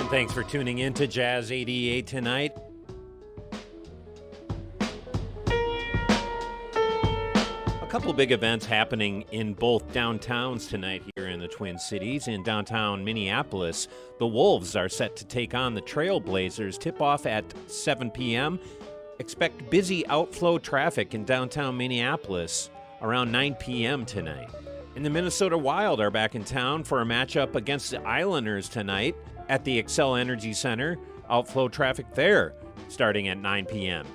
And thanks for tuning in to Jazz 88 tonight. A couple big events happening in both downtowns tonight here in the Twin Cities. In downtown Minneapolis, the Wolves are set to take on the Trailblazers. Tip-off at 7 p.m. Expect busy outflow traffic in downtown Minneapolis around 9 p.m. tonight. And the Minnesota Wild are back in town for a matchup against the Islanders tonight at the Xcel Energy Center. Outflow traffic there starting at 9 p.m.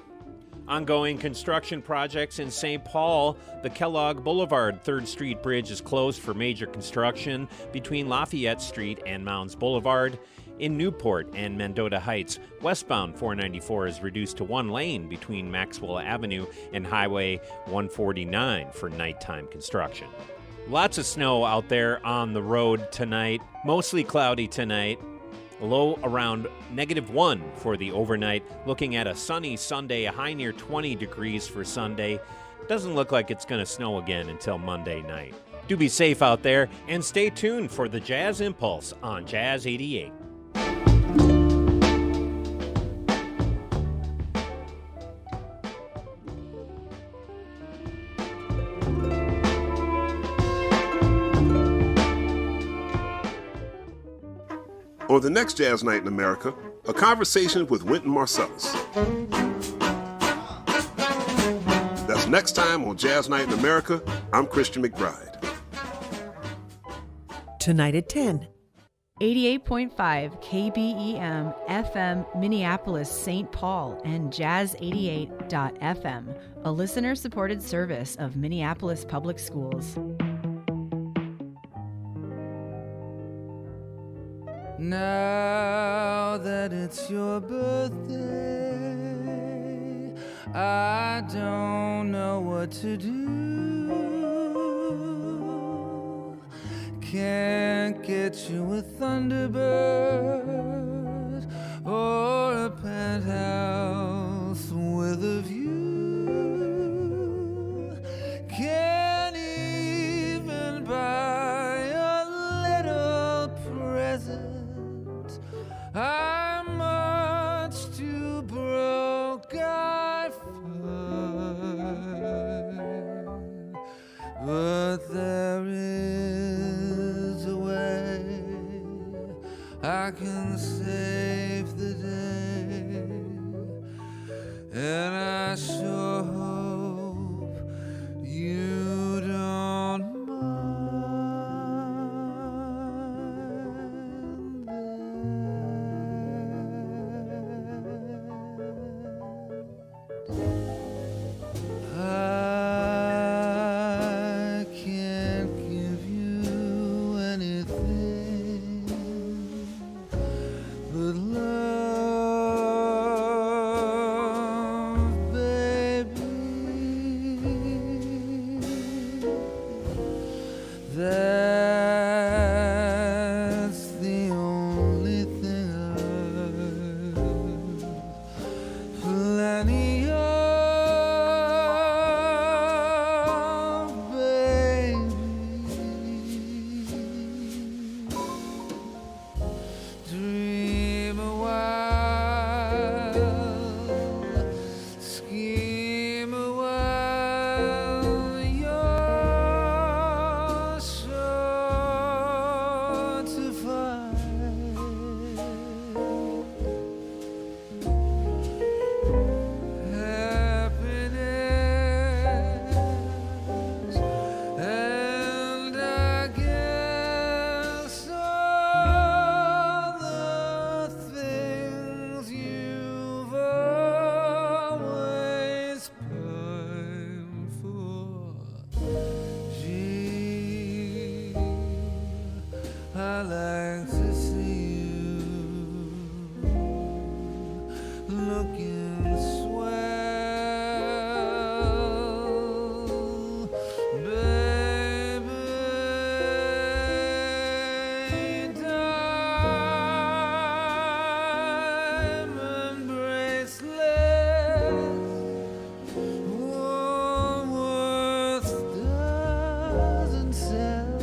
Ongoing construction projects in St. Paul. The Kellogg Boulevard 3rd Street Bridge is closed for major construction between Lafayette Street and Mounds Boulevard. In Newport and Mendota Heights, westbound 494 is reduced to one lane between Maxwell Avenue and Highway 149 for nighttime construction. Lots of snow out there on the road tonight. Mostly cloudy tonight. Low around -1 for the overnight. Looking at a sunny Sunday, a high near 20 degrees for Sunday. Doesn't look like it's going to snow again until Monday night. Do be safe out there and stay tuned for the Jazz Impulse on Jazz 88. On the next Jazz Night in America, a conversation with Wynton Marsalis. That's next time on Jazz Night in America. I'm Christian McBride. Tonight at 10. 88.5 KBEM FM Minneapolis St. Paul and Jazz88.FM, a listener-supported service of Minneapolis Public Schools. Now that it's your birthday, I don't know what to do. Can't get you a Thunderbird or a penthouse with a view. Can't even buy a little present. I'm much too broke, I find, but there is a way I can save the day, and I sure hope you don't I can't give you anything but love, baby. That's the only thing I've plenty of. Dream a while, scheme a while, you're sure to find happiness, and I guess all the things you've always pined for. Gee, I like to see you looking swell, baby. Diamond bracelets, Woolworth's doesn't sell,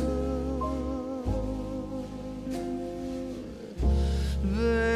baby.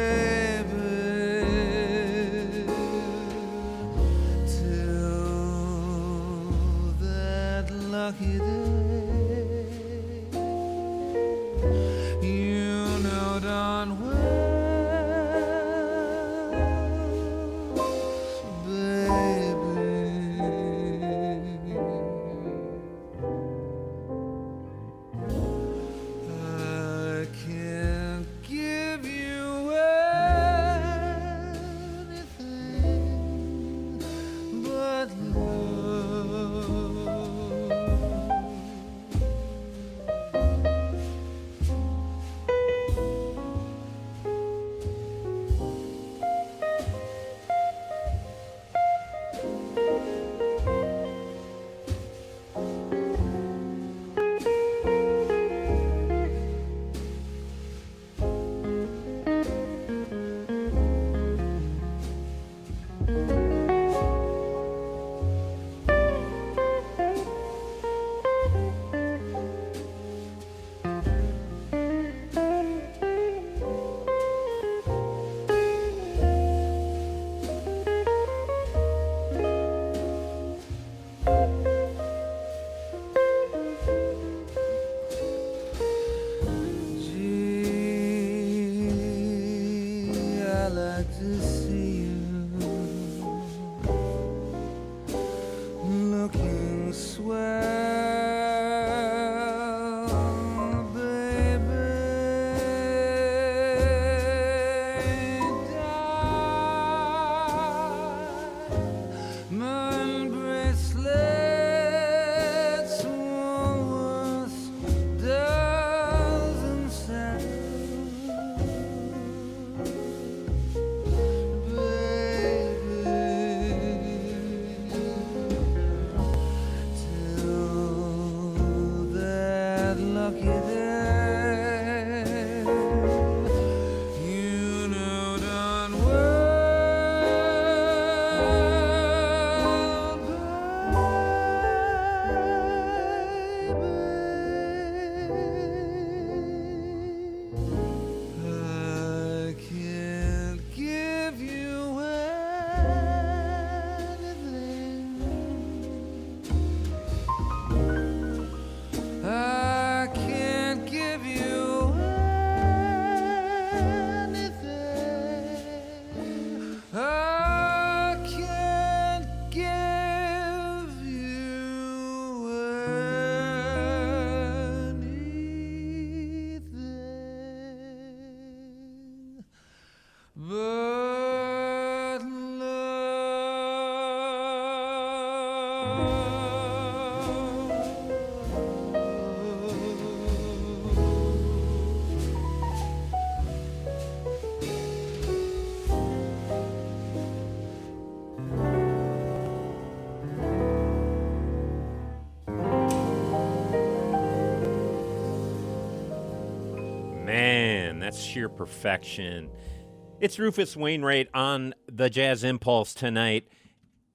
Man, that's sheer perfection. It's Rufus Wainwright on the Jazz Impulse tonight.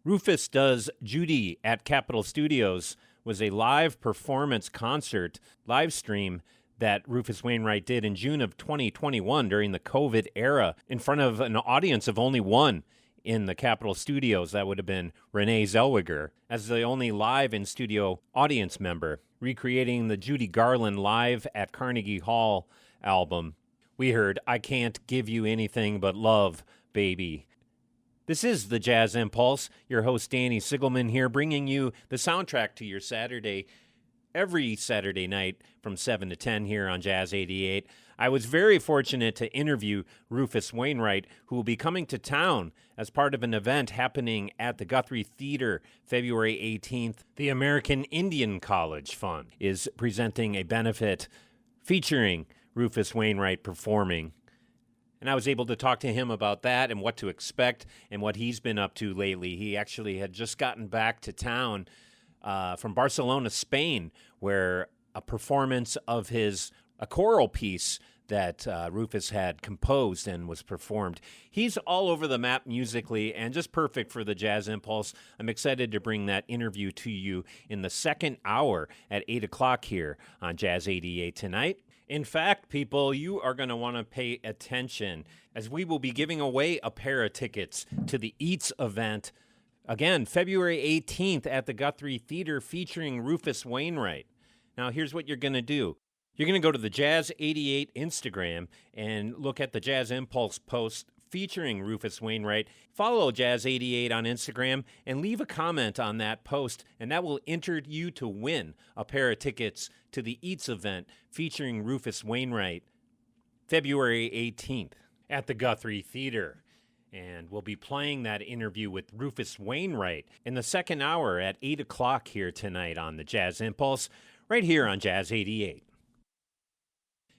Rufus Does Judy at Capitol Studios was a live performance concert live stream that Rufus Wainwright did in June of 2021 during the COVID era in front of an audience of only one in the Capitol Studios. That would have been Renee Zellweger as the only live in-studio audience member, recreating the Judy Garland Live at Carnegie Hall album. We heard I Can't Give You Anything But Love, Baby. This is the Jazz Impulse. Your host Danny Sigelman here, bringing you the soundtrack to your Saturday, every Saturday night from 7 to 10 here on Jazz88. I was very fortunate to interview Rufus Wainwright, who will be coming to town as part of an event happening at the Guthrie Theater February 18th. The American Indian College Fund is presenting a benefit featuring Rufus Wainwright performing. And I was able to talk to him about that and what to expect and what he's been up to lately. He actually had just gotten back to town from Barcelona, Spain, where a performance of a choral piece that Rufus had composed and was performed. He's all over the map musically and just perfect for the Jazz Impulse. I'm excited to bring that interview to you in the second hour at 8 o'clock here on Jazz88 tonight. In fact, people, you are going to want to pay attention as we will be giving away a pair of tickets to the Eats event, again, February 18th at the Guthrie Theater featuring Rufus Wainwright. Now, here's what you're going to do. You're going to go to the Jazz88 Instagram and look at the Jazz Impulse post featuring Rufus Wainwright. Follow Jazz88 on Instagram and leave a comment on that post, and that will enter you to win a pair of tickets to the Eats event featuring Rufus Wainwright, February 18th at the Guthrie Theater. And we'll be playing that interview with Rufus Wainwright in the second hour at 8 o'clock here tonight on the Jazz Impulse, right here on Jazz88.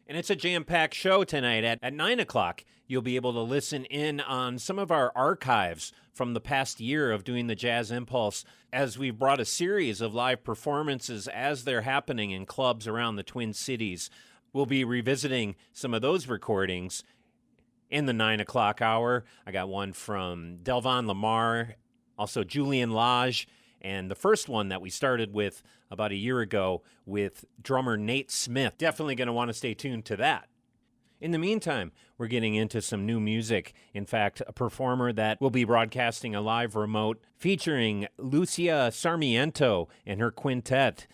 And it's a jam-packed show tonight. At 9 o'clock, you'll be able to listen in on some of our archives from the past year of doing the Jazz Impulse, as we've brought a series of live performances as they're happening in clubs around the Twin Cities. We'll be revisiting some of those recordings in the 9 o'clock hour. I got one from Delvon Lamar, also Julian Lage, and the first one that we started with about a year ago with drummer Nate Smith. Definitely going to want to stay tuned to that. In the meantime, we're getting into some new music. In fact, a performer that will be broadcasting a live remote featuring Lucia Sarmiento and her quintet.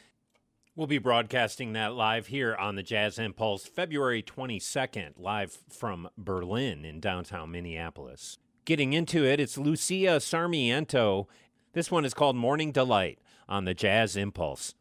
We'll be broadcasting that live here on the Jazz Impulse February 22nd, live from Berlin in downtown Minneapolis. Getting into it, it's Lucia Sarmiento. This one is called Morning Delight on the Jazz Impulse.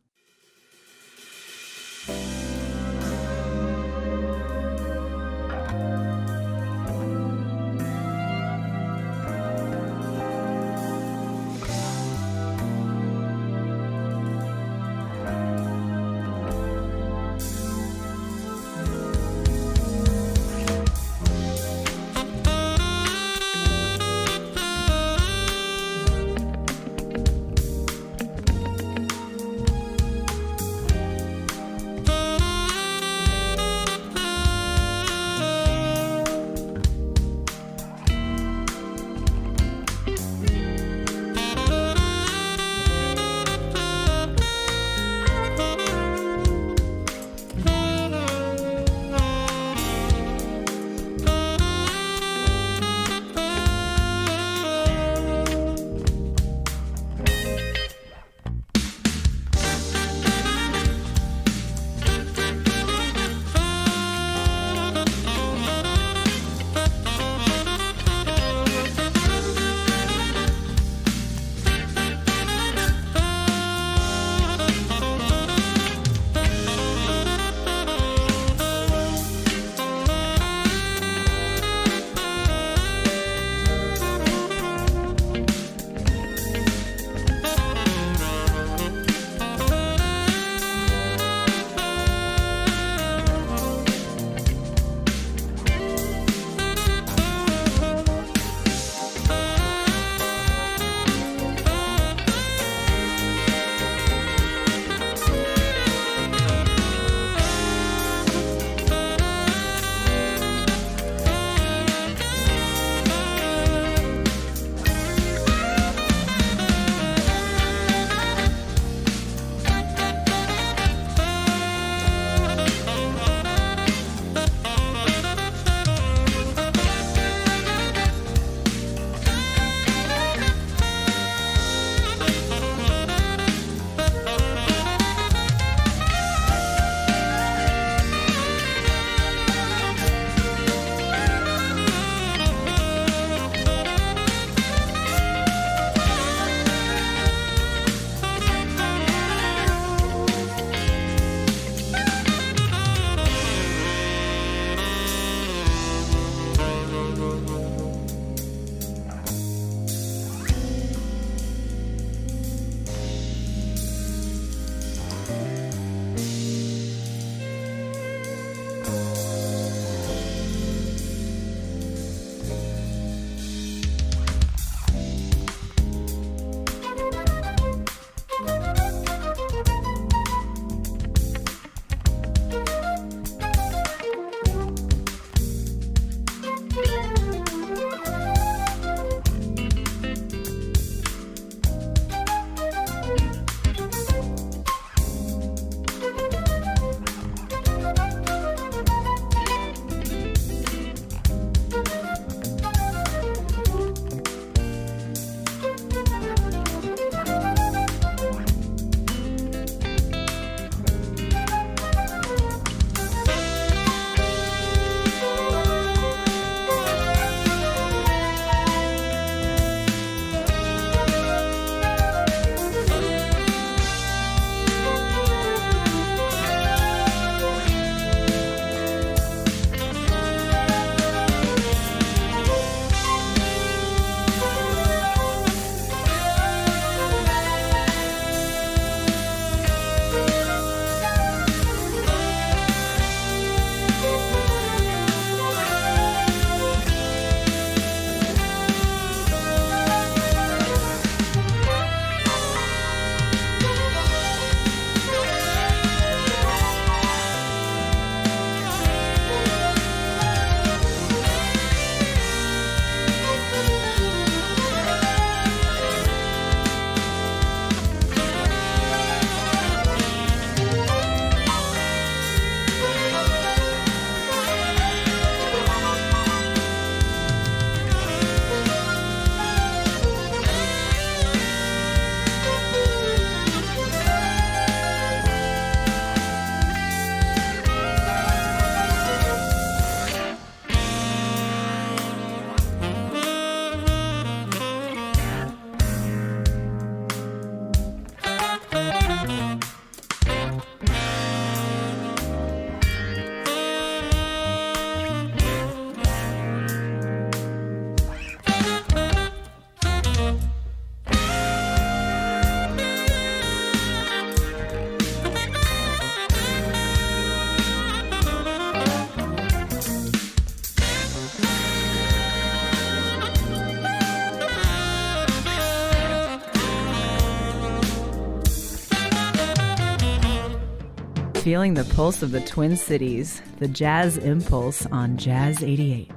Feeling the pulse of the Twin Cities, the Jazz Impulse on Jazz 88.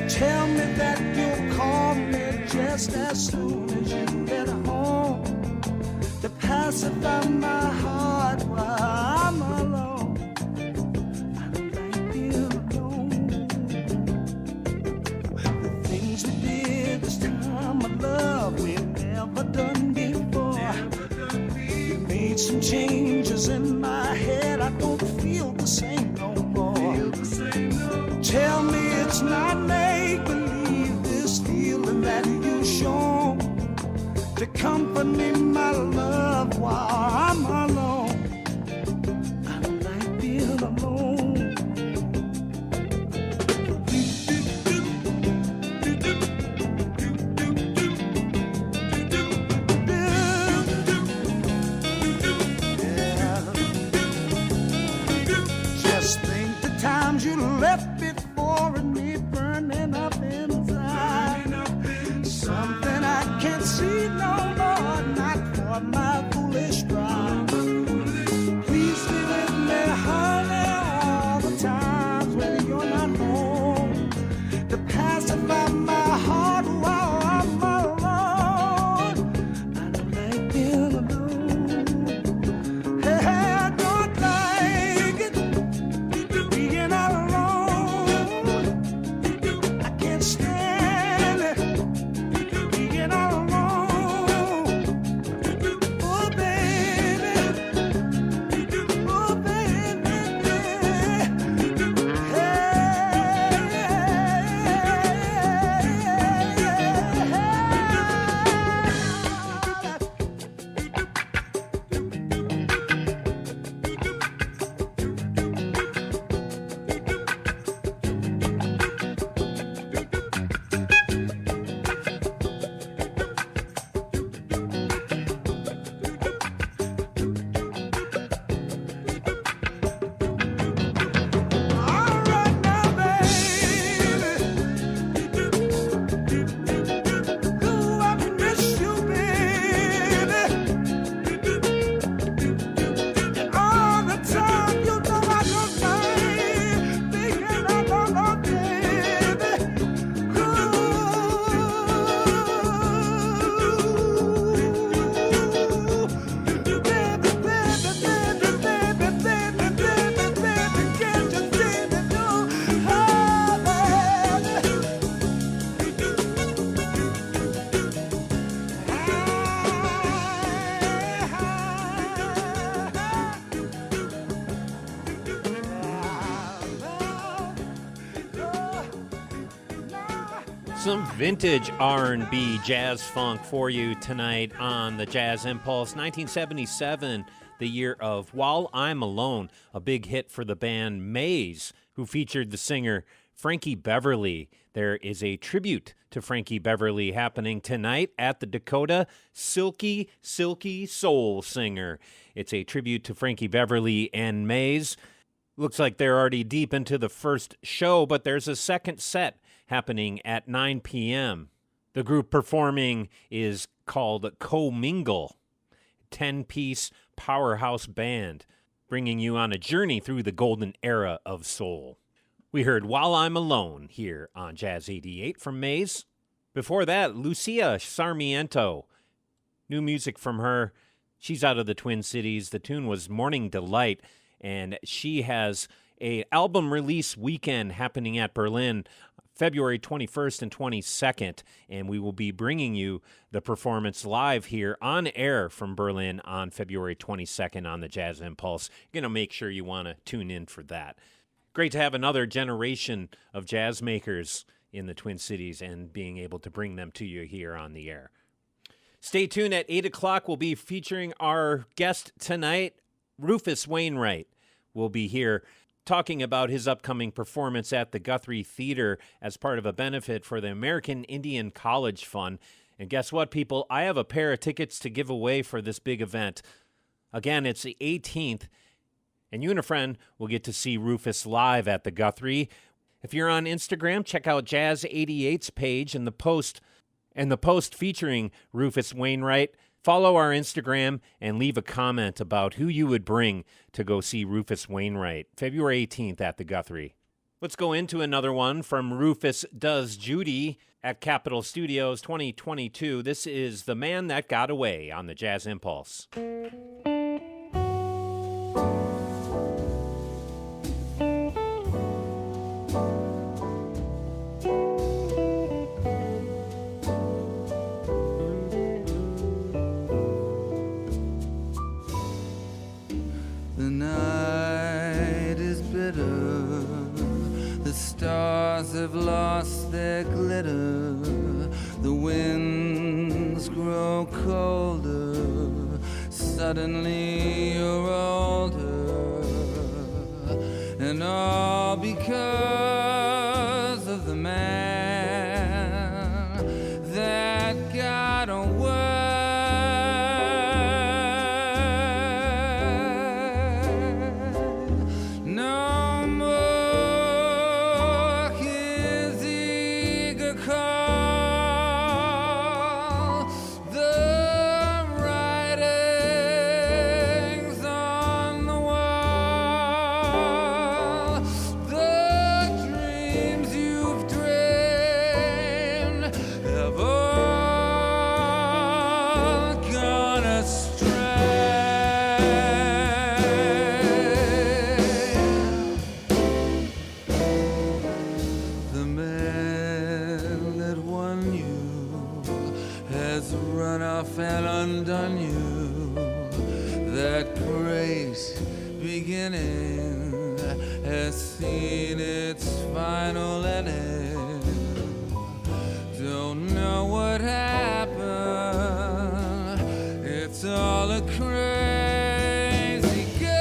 Tell me that you'll call me just as soon as you get home to pacify my heart while I'm alone. I don't like being alone. The things we did this time of love we never done before. You made some changes in my head. I don't feel the same no more. Tell me it's not make-believe, this feeling that you show to comfort me, my love, while I'm alone. I don't like being alone. Just think the times you left before and me burning up inside. Something I can't see no more, not for my foolish pride. Please be with me, honey, all the times when you're not home to pacify my heart while I'm alone. I don't like being alone. Hey, I don't like it being alone. I can't stand it being alone. Oh, baby. Oh, baby. All right now, baby. Ooh, I miss you, baby. And all the time, you know I don't mind being alone, baby. Ooh, baby, baby, baby, baby, baby, baby, baby, can't you see me do? Oh, baby. Some vintage R&B jazz funk for you tonight on the Jazz Impulse. 1977, the year of While I'm Alone, a big hit for the band Maze, who featured the singer Frankie Beverly. There is a tribute to Frankie Beverly happening tonight at the Dakota, Silky, Silky Soul Singer. It's a tribute to Frankie Beverly and Maze. Looks like they're already deep into the first show, but there's a second set happening at 9 p.m. The group performing is called Commingle, 10-piece powerhouse band. bringing you on a journey through the golden era of soul. We heard While I'm Alone here on Jazz 88 from Maze. Before that, Lucia Sarmiento. New music from her. She's out of the Twin Cities. The tune was Morning Delight, and she has an album release weekend happening at Berlin February 21st and 22nd, and we will be bringing you the performance live here on air from Berlin on February 22nd on the Jazz Impulse. You're going to make sure you want to tune in for that. Great to have another generation of jazz makers in the Twin Cities and being able to bring them to you here on the air. Stay tuned. At 8 o'clock, we'll be featuring our guest tonight, Rufus Wainwright. Will be here talking about his upcoming performance at the Guthrie Theater as part of a benefit for the American Indian College Fund. And guess what, people? I have a pair of tickets to give away for this big event. Again, it's the 18th, and you and a friend will get to see Rufus live at the Guthrie. If you're on Instagram, check out Jazz88's page and the post featuring Rufus Wainwright. Follow our Instagram and leave a comment about who you would bring to go see Rufus Wainwright, February 18th at the Guthrie. Let's go into another one from Rufus Does Judy at Capitol Studios 2022. This is The Man That Got Away on the Jazz Impulse. Stars have lost their glitter, the winds grow colder, suddenly you're older, and all because of the man that got away. And undone you, that great beginning has seen its final ending. Don't know what happened, it's all a crazy game.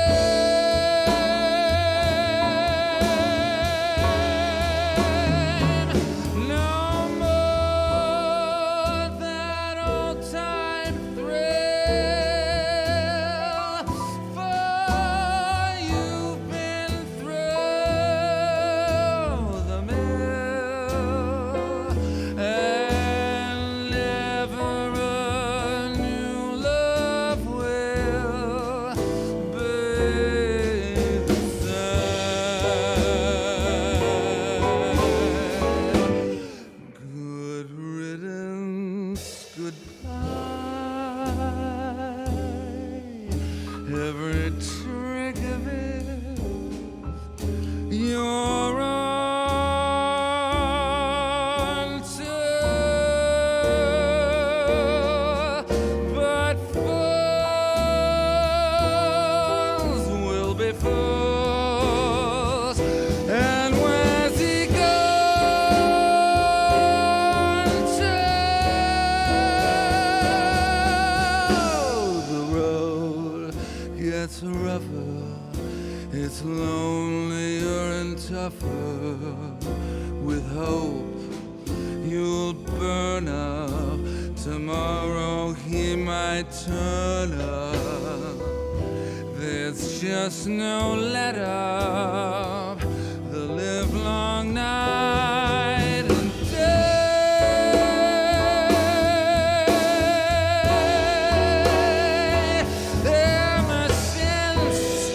No more that old time thrill, for you've been through the mill, and never a new love will be the same. Good riddance, goodbye. Every trick of it, you're on to. But fools will be fools, and where's he gone to? The road gets rougher, it's lonelier and tougher. With hope, you'll burn up. Tomorrow he might turn up. There's just no let up. The livelong night and day. Ever since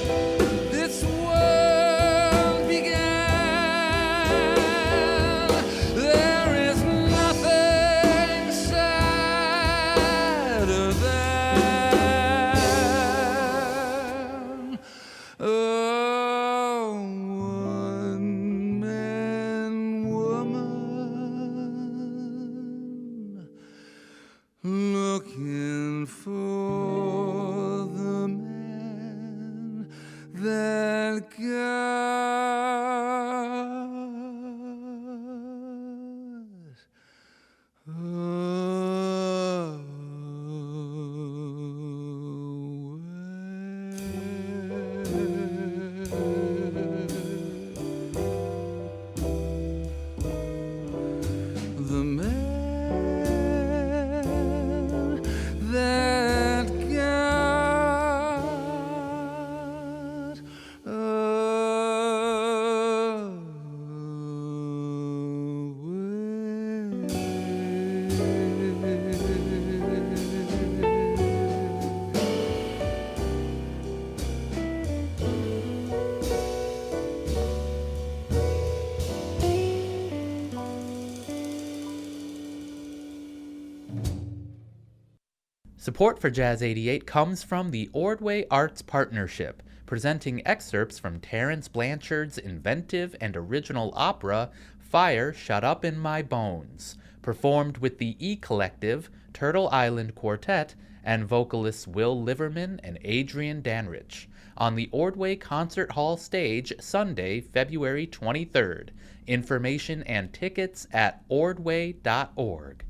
Support for Jazz88 comes from the Ordway Arts Partnership, presenting excerpts from Terence Blanchard's inventive and original opera, Fire Shut Up in My Bones, performed with the E Collective, Turtle Island Quartet, and vocalists Will Liverman and Adrian Danrich, on the Ordway Concert Hall stage Sunday, February 23rd. Information and tickets at ordway.org.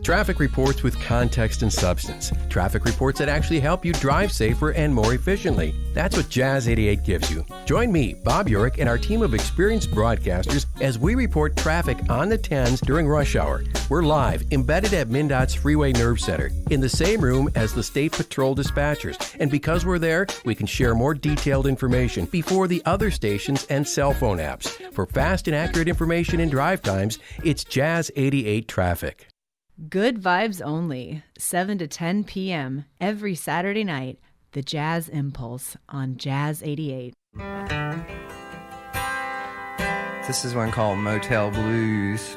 Traffic reports with context and substance. Traffic reports that actually help you drive safer and more efficiently. That's what Jazz88 gives you. Join me, Bob Urich, and our team of experienced broadcasters as we report traffic on the 10s during rush hour. We're live, embedded at MnDOT's Freeway Nerve Center, in the same room as the State Patrol dispatchers. And because we're there, we can share more detailed information before the other stations and cell phone apps. For fast and accurate information in drive times, it's Jazz88 Traffic. Good vibes only, 7 to 10 p.m. every Saturday night, the Jazz Impulse on Jazz88. This is one called Motel Blues.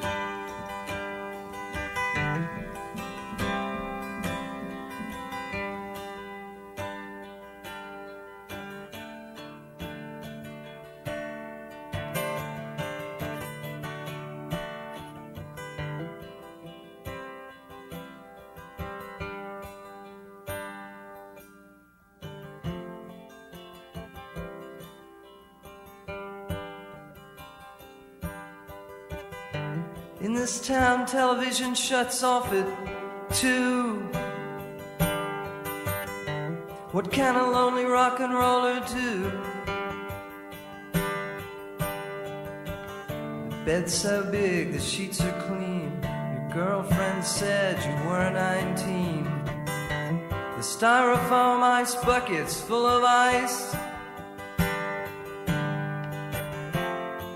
In this town, television shuts off at 2. What can a lonely rock and roller do? The bed's so big, the sheets are clean. Your girlfriend said you were 19. The styrofoam ice bucket's full of ice.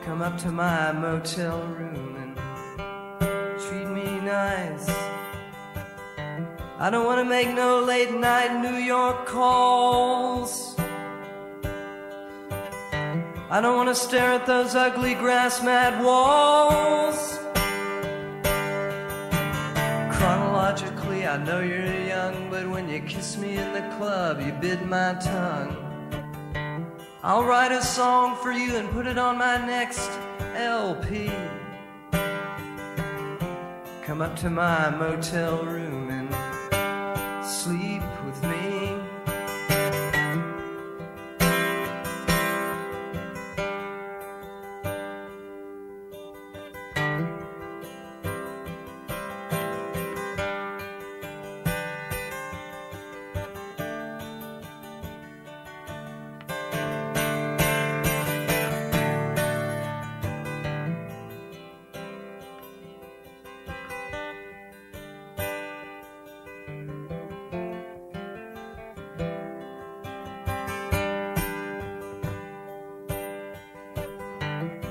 Come up to my motel room and treat me nice. I don't want to make no late night New York calls. I don't want to stare at those ugly grass mat walls. Chronologically, I know you're young, but when you kiss me in the club, you bit my tongue. I'll write a song for you and put it on my next LP. Come up to my motel room and sleep with me.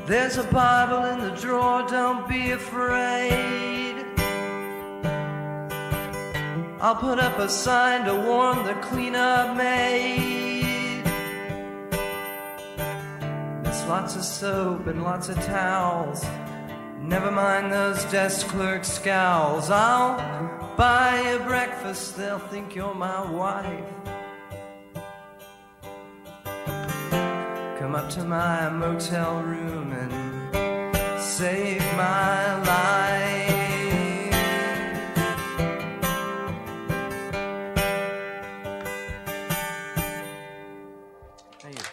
There's a Bible in the drawer, don't be afraid. I'll put up a sign to warn the cleanup maid. There's lots of soap and lots of towels. Never mind those desk clerk scowls. I'll buy you breakfast, they'll think you're my wife. Come up to my motel room and save my life. Thank you.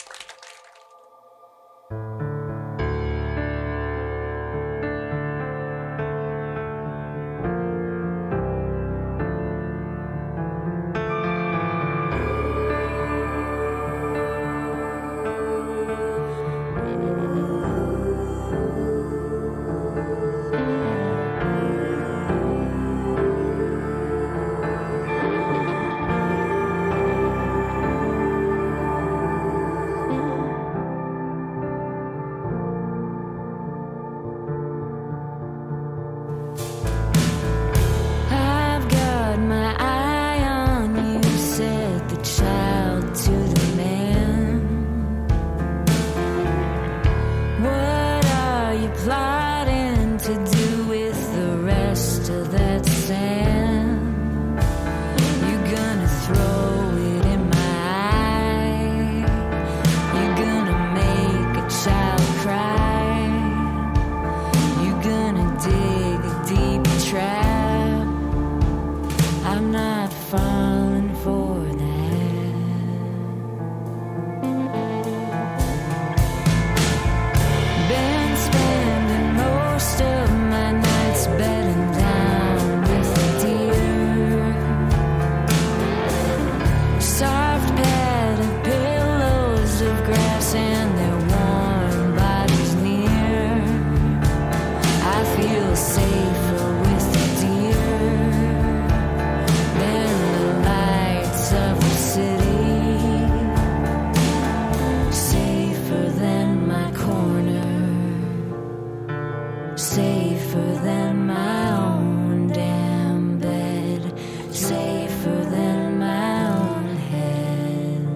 safer than my own damn bed, safer than my own head.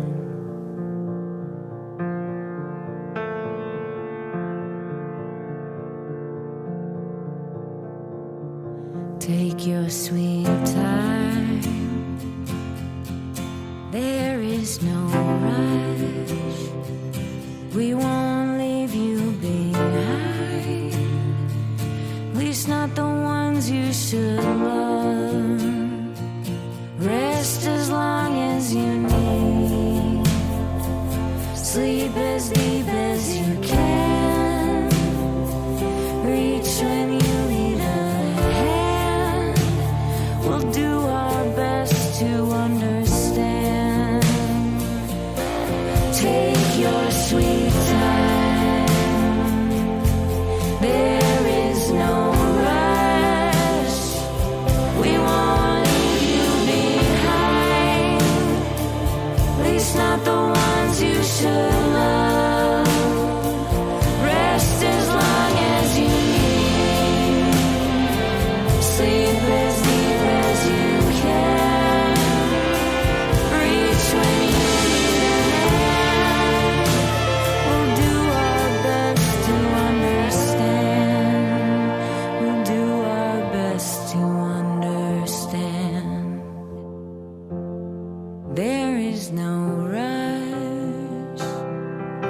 Take your sweet time, there is no rush, we won't leave you behind, at least not the ones you should love. Rest as long as you need, sleep as deep as you can, reach when you need a hand, we'll do our best to understand. Take your sweet time, there is no rush, we won't leave you behind, at least not the ones you should love. Rest as long as you need, sleep as deep as you can, reach when you need a hand, we'll do our best to understand, we'll do our best to understand. There is no rush,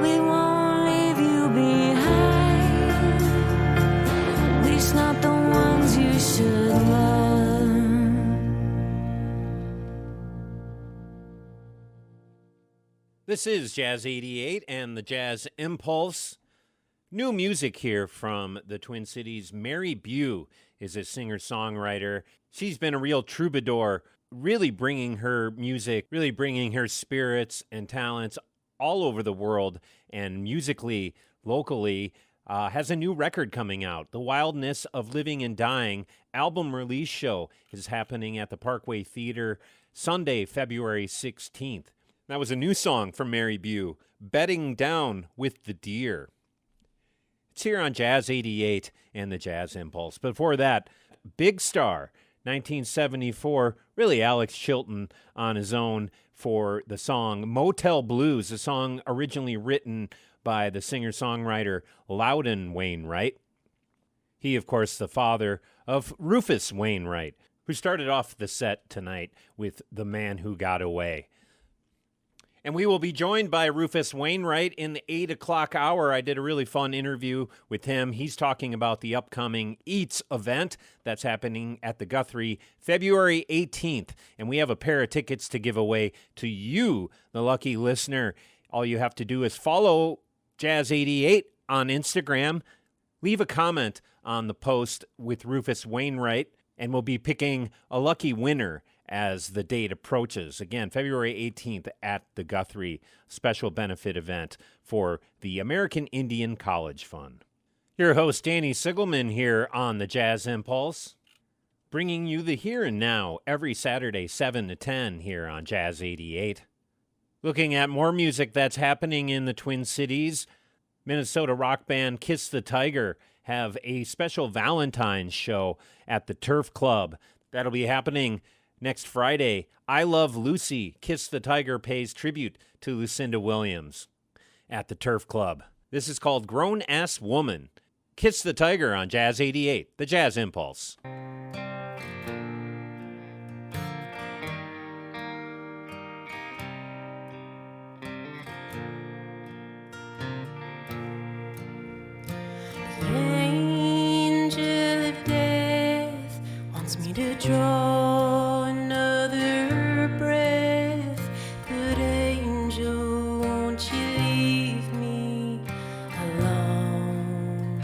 we won't leave you behind, at least not the ones you should love. This is Jazz88 and the Jazz Impulse. New music here from the Twin Cities. Mary Bew is a singer-songwriter. She's been a real troubadour, really bringing her music, really bringing her spirits and talents all over the world, and musically, locally, has a new record coming out. The Wildness of Living and Dying album release show is happening at the Parkway Theater Sunday, February 16th. That was a new song from Mary Bew, Bedding Down with the Deer. It's here on Jazz 88 and the Jazz Impulse. Before that, Big Star, 1974, really Alex Chilton on his own for the song Motel Blues, a song originally written by the singer-songwriter Loudon Wainwright. He, of course, the father of Rufus Wainwright, who started off the set tonight with The Man Who Got Away. And we will be joined by Rufus Wainwright in the 8 o'clock hour. I did a really fun interview with him. He's talking about the upcoming EATS event that's happening at the Guthrie February 18th. And we have a pair of tickets to give away to you, the lucky listener. All you have to do is follow Jazz88 on Instagram. Leave a comment on the post with Rufus Wainwright, and we'll be picking a lucky winner as the date approaches. Again, February 18th at the Guthrie, special benefit event for the American Indian College Fund. Your host, Danny Sigelman, here on the Jazz Impulse, bringing you the here and now every Saturday, 7 to 10 here on Jazz 88. Looking at more music that's happening in the Twin Cities, Minnesota rock band Kiss the Tiger have a special Valentine's show at the Turf Club. That'll be happening next Friday. I Love Lucy, Kiss the Tiger pays tribute to Lucinda Williams at the Turf Club. This is called Grown Ass Woman. Kiss the Tiger on Jazz 88, the Jazz Impulse. The angel of death wants me to draw another breath, but angel, won't you leave me alone?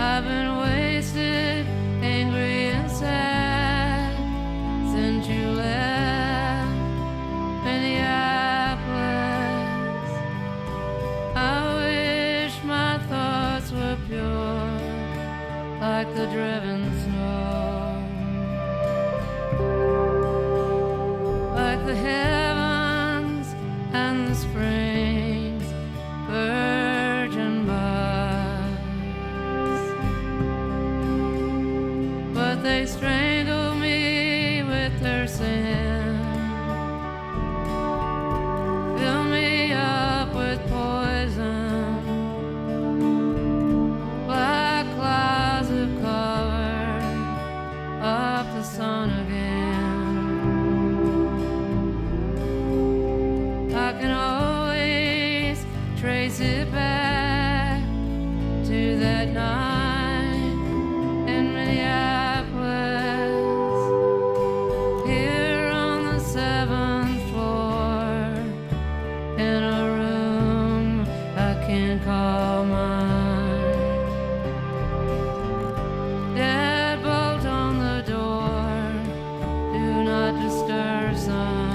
I've been wasted, angry and sad since you left Minneapolis. I wish my thoughts were pure like the driven snow, like the heavens and the springs, virgin buds. But they strangle me with their sin, fill me up with poison. Black clouds have covered up the sun again. I can always trace it back to that night in Minneapolis, here on the 7th floor, in a room I can't call mine. Deadbolt on the door, do not disturb sign.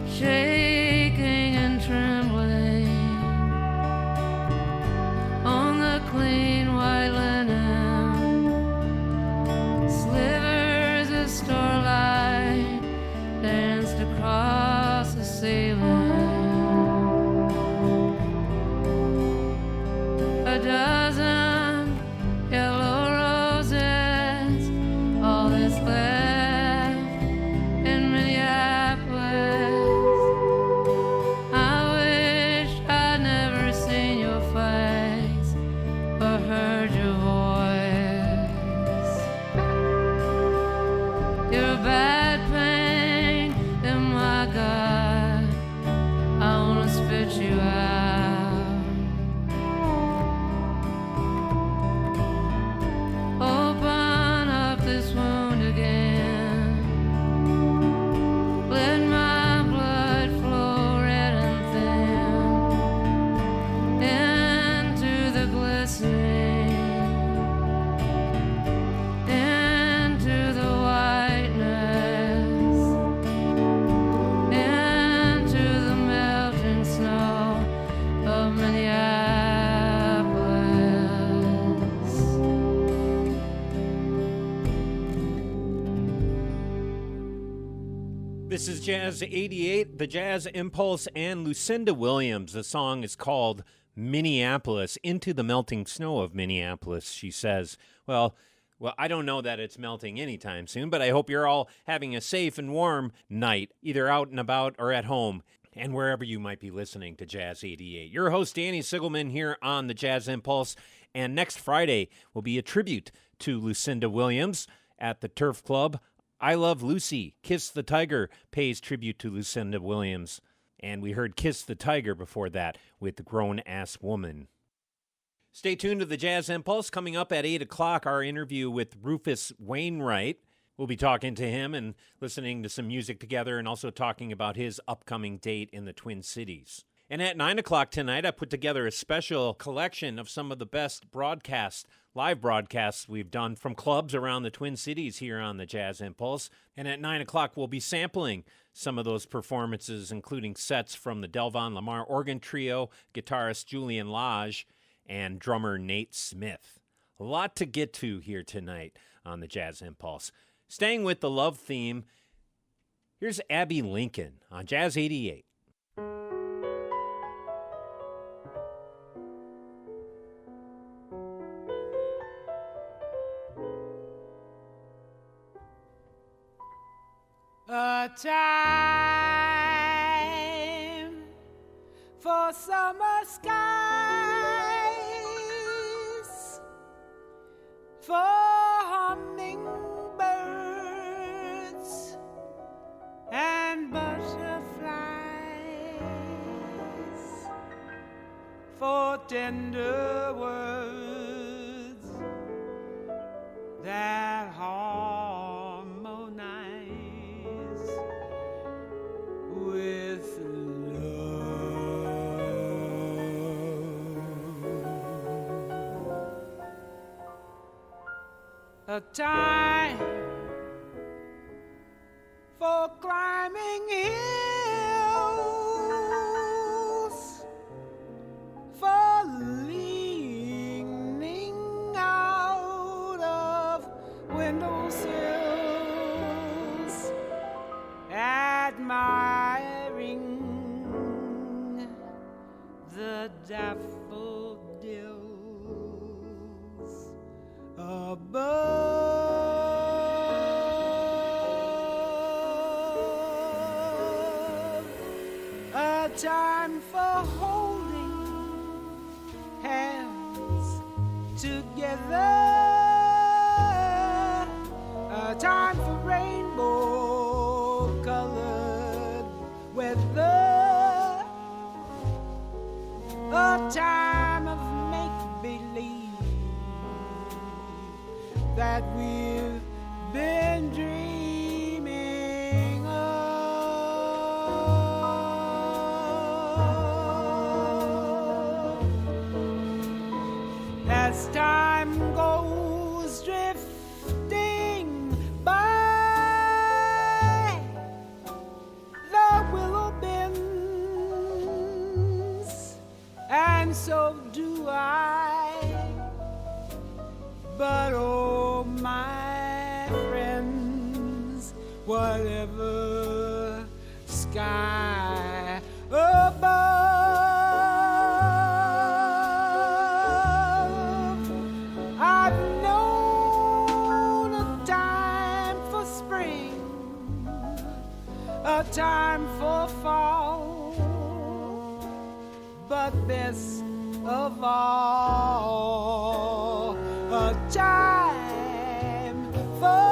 Shaking and trembling on the clean white linen, slivers of starlight danced across the ceiling. A dozen yellow roses, all that's left in Minneapolis. I wish I'd never seen your face or heard your voice. You're a bad pain in my gut, I wanna spit you out. Open up this wound again, let my blood flow red and thin into the glistening, into the whiteness, into the melting snow of Minneapolis. This is Jazz88, the Jazz Impulse, and Lucinda Williams. The song is called Minneapolis, Into the Melting Snow of Minneapolis, she says. Well, I don't know that it's melting anytime soon, but I hope you're all having a safe and warm night, either out and about or at home, and wherever you might be listening to Jazz88. Your host, Danny Sigelman, here on the Jazz Impulse, and next Friday will be a tribute to Lucinda Williams at the Turf Club. I Love Lucy, Kiss the Tiger, pays tribute to Lucinda Williams. And we heard Kiss the Tiger before that with Grown Ass Woman. Stay tuned to the Jazz Impulse. Coming up at 8 o'clock, our interview with Rufus Wainwright. We'll be talking to him and listening to some music together and also talking about his upcoming date in the Twin Cities. And at 9 o'clock tonight, I put together a special collection of some of the best live broadcasts we've done from clubs around the Twin Cities here on the Jazz Impulse. And at 9 o'clock, we'll be sampling some of those performances, including sets from the Delvon Lamar Organ Trio, guitarist Julian Lage, and drummer Nate Smith. A lot to get to here tonight on the Jazz Impulse. Staying with the love theme, here's Abby Lincoln on Jazz88. A time for summer skies, for hummingbirds and butterflies, for tender words that harmonize with love. a time for climbing hills, for leaning out of windowsills, admiring the daffodils above. A time for holding hands together, a time for rainbow colored weather, a time of make-believe that we've been dreaming of. As time goes drifting by the willow bends, and so do I. But oh, my friends, whatever sky above, I've known a time for spring, a time for fall, but best of all, a time for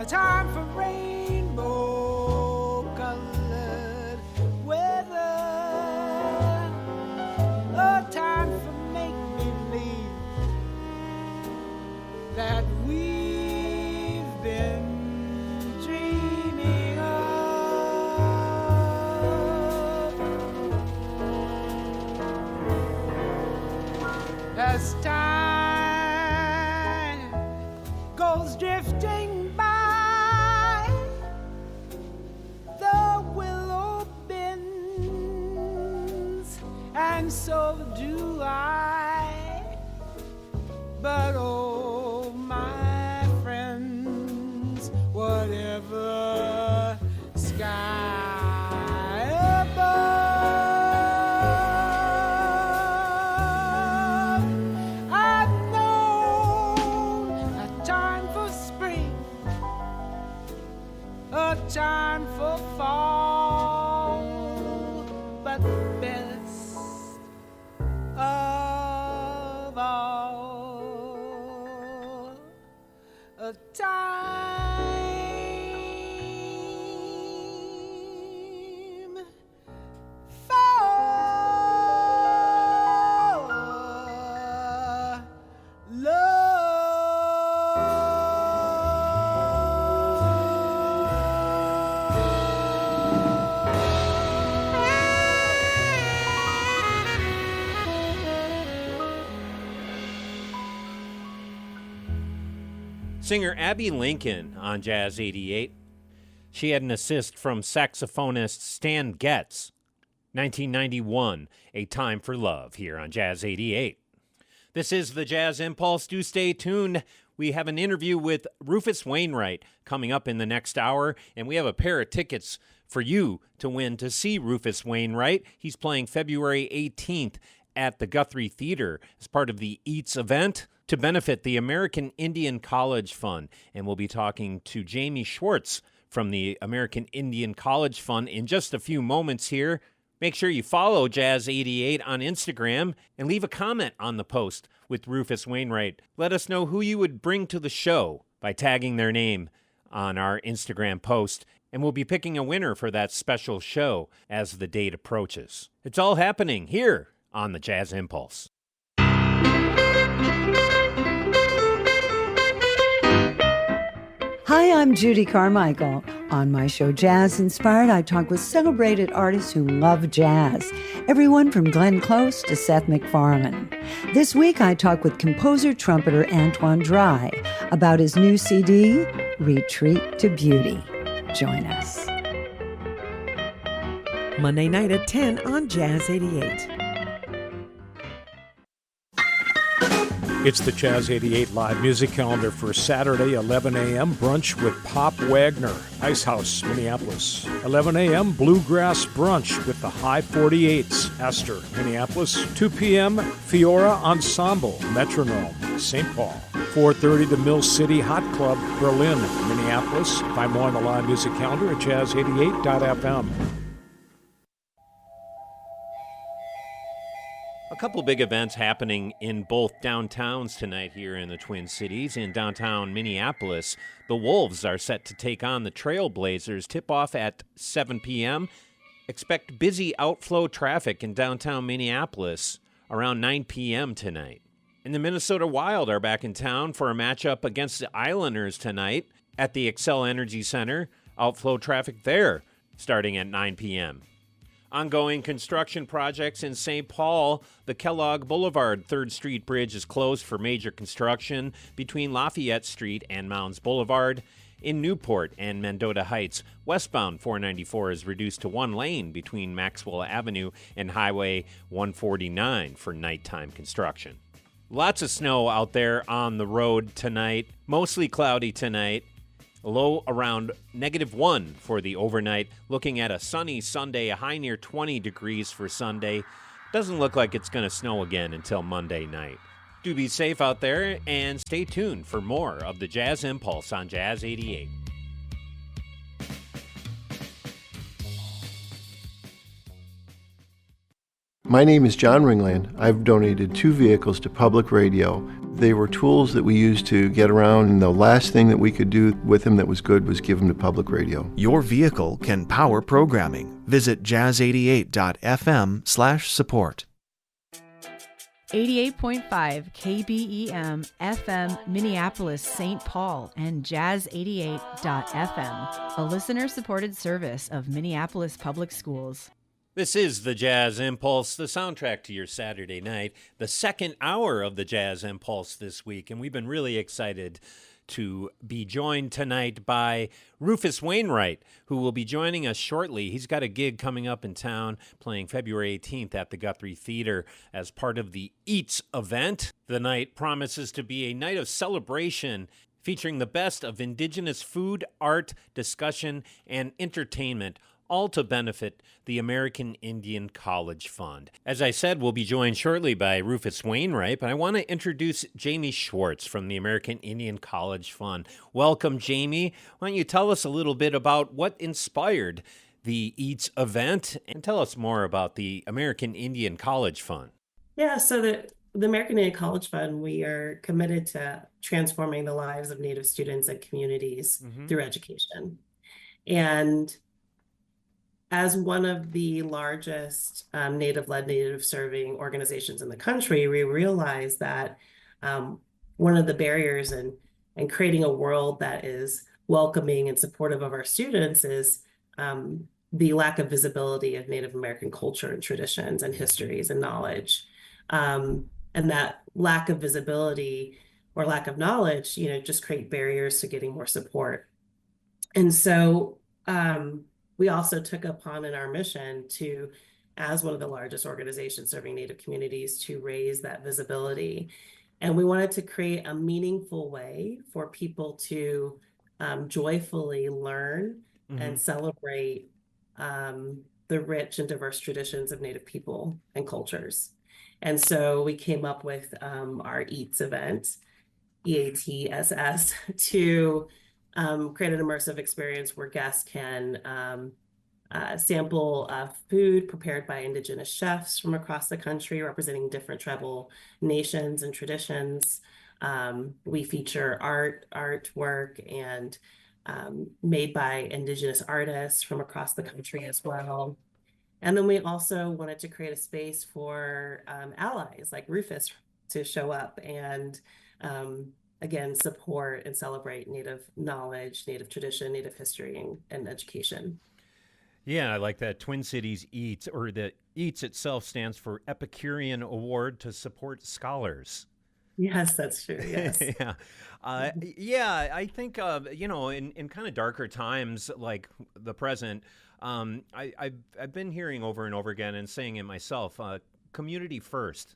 a time for rainbow-colored weather, a time for make-believe that we've been dreaming of. As time goes drifting by the willow bends, and so do I. But oh, my friends, whatever sky above, I've known a time for spring, a time for fall, but best of all, a time for love. Singer Abby Lincoln on Jazz 88. She had an assist from saxophonist Stan Getz. 1991, A Time for Love, here on Jazz 88. This is the Jazz Impulse. Do stay tuned. We have an interview with Rufus Wainwright coming up in the next hour, and we have a pair of tickets for you to win to see Rufus Wainwright. He's playing February 18th at the Guthrie Theater as part of the EATS event to benefit the American Indian College Fund. And we'll be talking to Jamie Schwartz from the American Indian College Fund in just a few moments here. Make sure you follow Jazz88 on Instagram and leave a comment on the post with Rufus Wainwright. Let us know who you would bring to the show by tagging their name on our Instagram post, and we'll be picking a winner for that special show as the date approaches. It's all happening here on the Jazz Impulse. Hi, I'm Judy Carmichael. On my show Jazz Inspired, I talk with celebrated artists who love jazz, everyone from Glenn Close to Seth MacFarlane. This week, I talk with composer-trumpeter Antoine Dry about his new CD, Retreat to Beauty. Join us. Monday night at 10 on Jazz 88. It's the Jazz 88 live music calendar for Saturday, 11 a.m. brunch with Pop Wagner, Ice House, Minneapolis. 11 a.m. bluegrass brunch with the High 48s, Astor, Minneapolis. 2 p.m. Fiora Ensemble, Metronome, St. Paul. 4:30 the Mill City Hot Club, Berlin, Minneapolis. Find more on the live music calendar at jazz88.fm. A couple big events happening in both downtowns tonight here in the Twin Cities. In downtown Minneapolis, the Wolves are set to take on the Trailblazers. Tip-off at 7 p.m. Expect busy outflow traffic in downtown Minneapolis around 9 p.m. tonight. And the Minnesota Wild are back in town for a matchup against the Islanders tonight at the Xcel Energy Center. Outflow traffic there starting at 9 p.m. Ongoing construction projects in St. Paul. The Kellogg Boulevard 3rd Street Bridge is closed for major construction between Lafayette Street and Mounds Boulevard. In Newport and Mendota Heights, westbound 494 is reduced to one lane between Maxwell Avenue and Highway 149 for nighttime construction. Lots of snow out there on the road tonight. Mostly cloudy tonight. Low around -1 for the overnight. Looking at a sunny Sunday, a high near 20 degrees for Sunday. Doesn't look like it's going to snow again until Monday night. Do be safe out there and stay tuned for more of the Jazz Impulse on Jazz 88. My name is John Ringland. I've donated 2 vehicles to public radio. They were tools that we used to get around, and the last thing that we could do with them that was good was give them to public radio. Your vehicle can power programming. Visit jazz88.fm/support. 88.5 KBEM FM Minneapolis St. Paul and Jazz88.fm, a listener-supported service of Minneapolis Public Schools. This is the Jazz Impulse, the soundtrack to your Saturday night, the second hour of the Jazz Impulse this week, and we've been really excited to be joined tonight by Rufus Wainwright, who will be joining us shortly. He's got a gig coming up in town playing February 18th at the Guthrie Theater as part of the EATS event. The night promises to be a night of celebration featuring the best of Indigenous food, art, discussion, and entertainment, all to benefit the American Indian College Fund. As I said, we'll be joined shortly by Rufus Wainwright, but I want to introduce Jamie Schwartz from the American Indian College Fund. Welcome, Jamie. Why don't you tell us a little bit about what inspired the EATS event, and tell us more about the American Indian College Fund. Yeah, so the American Indian College Fund, we are committed to transforming the lives of Native students and communities through education. And as one of the largest Native-led, Native-serving organizations in the country, we realize that one of the barriers in creating a world that is welcoming and supportive of our students is the lack of visibility of Native American culture and traditions and histories and knowledge. And that lack of visibility or lack of knowledge, just create barriers to getting more support. And so we also took upon in our mission to, as one of the largest organizations serving Native communities, to raise that visibility. And we wanted to create a meaningful way for people to joyfully learn and celebrate the rich and diverse traditions of Native people and cultures. And so we came up with our EATS event, EATSS, to create an immersive experience where guests can sample food prepared by Indigenous chefs from across the country, representing different tribal nations and traditions. We feature artwork and made by Indigenous artists from across the country as well. And then we also wanted to create a space for allies like Rufus to show up and again, support and celebrate Native knowledge, Native tradition, Native history, and education. Yeah, I like that. Twin Cities EATS, or the EATS itself stands for Epicurean Award to Support Scholars. Yes, that's true. Yes. Yeah. I think, in kind of darker times like the present, I've been hearing over and over again and saying it myself, community first.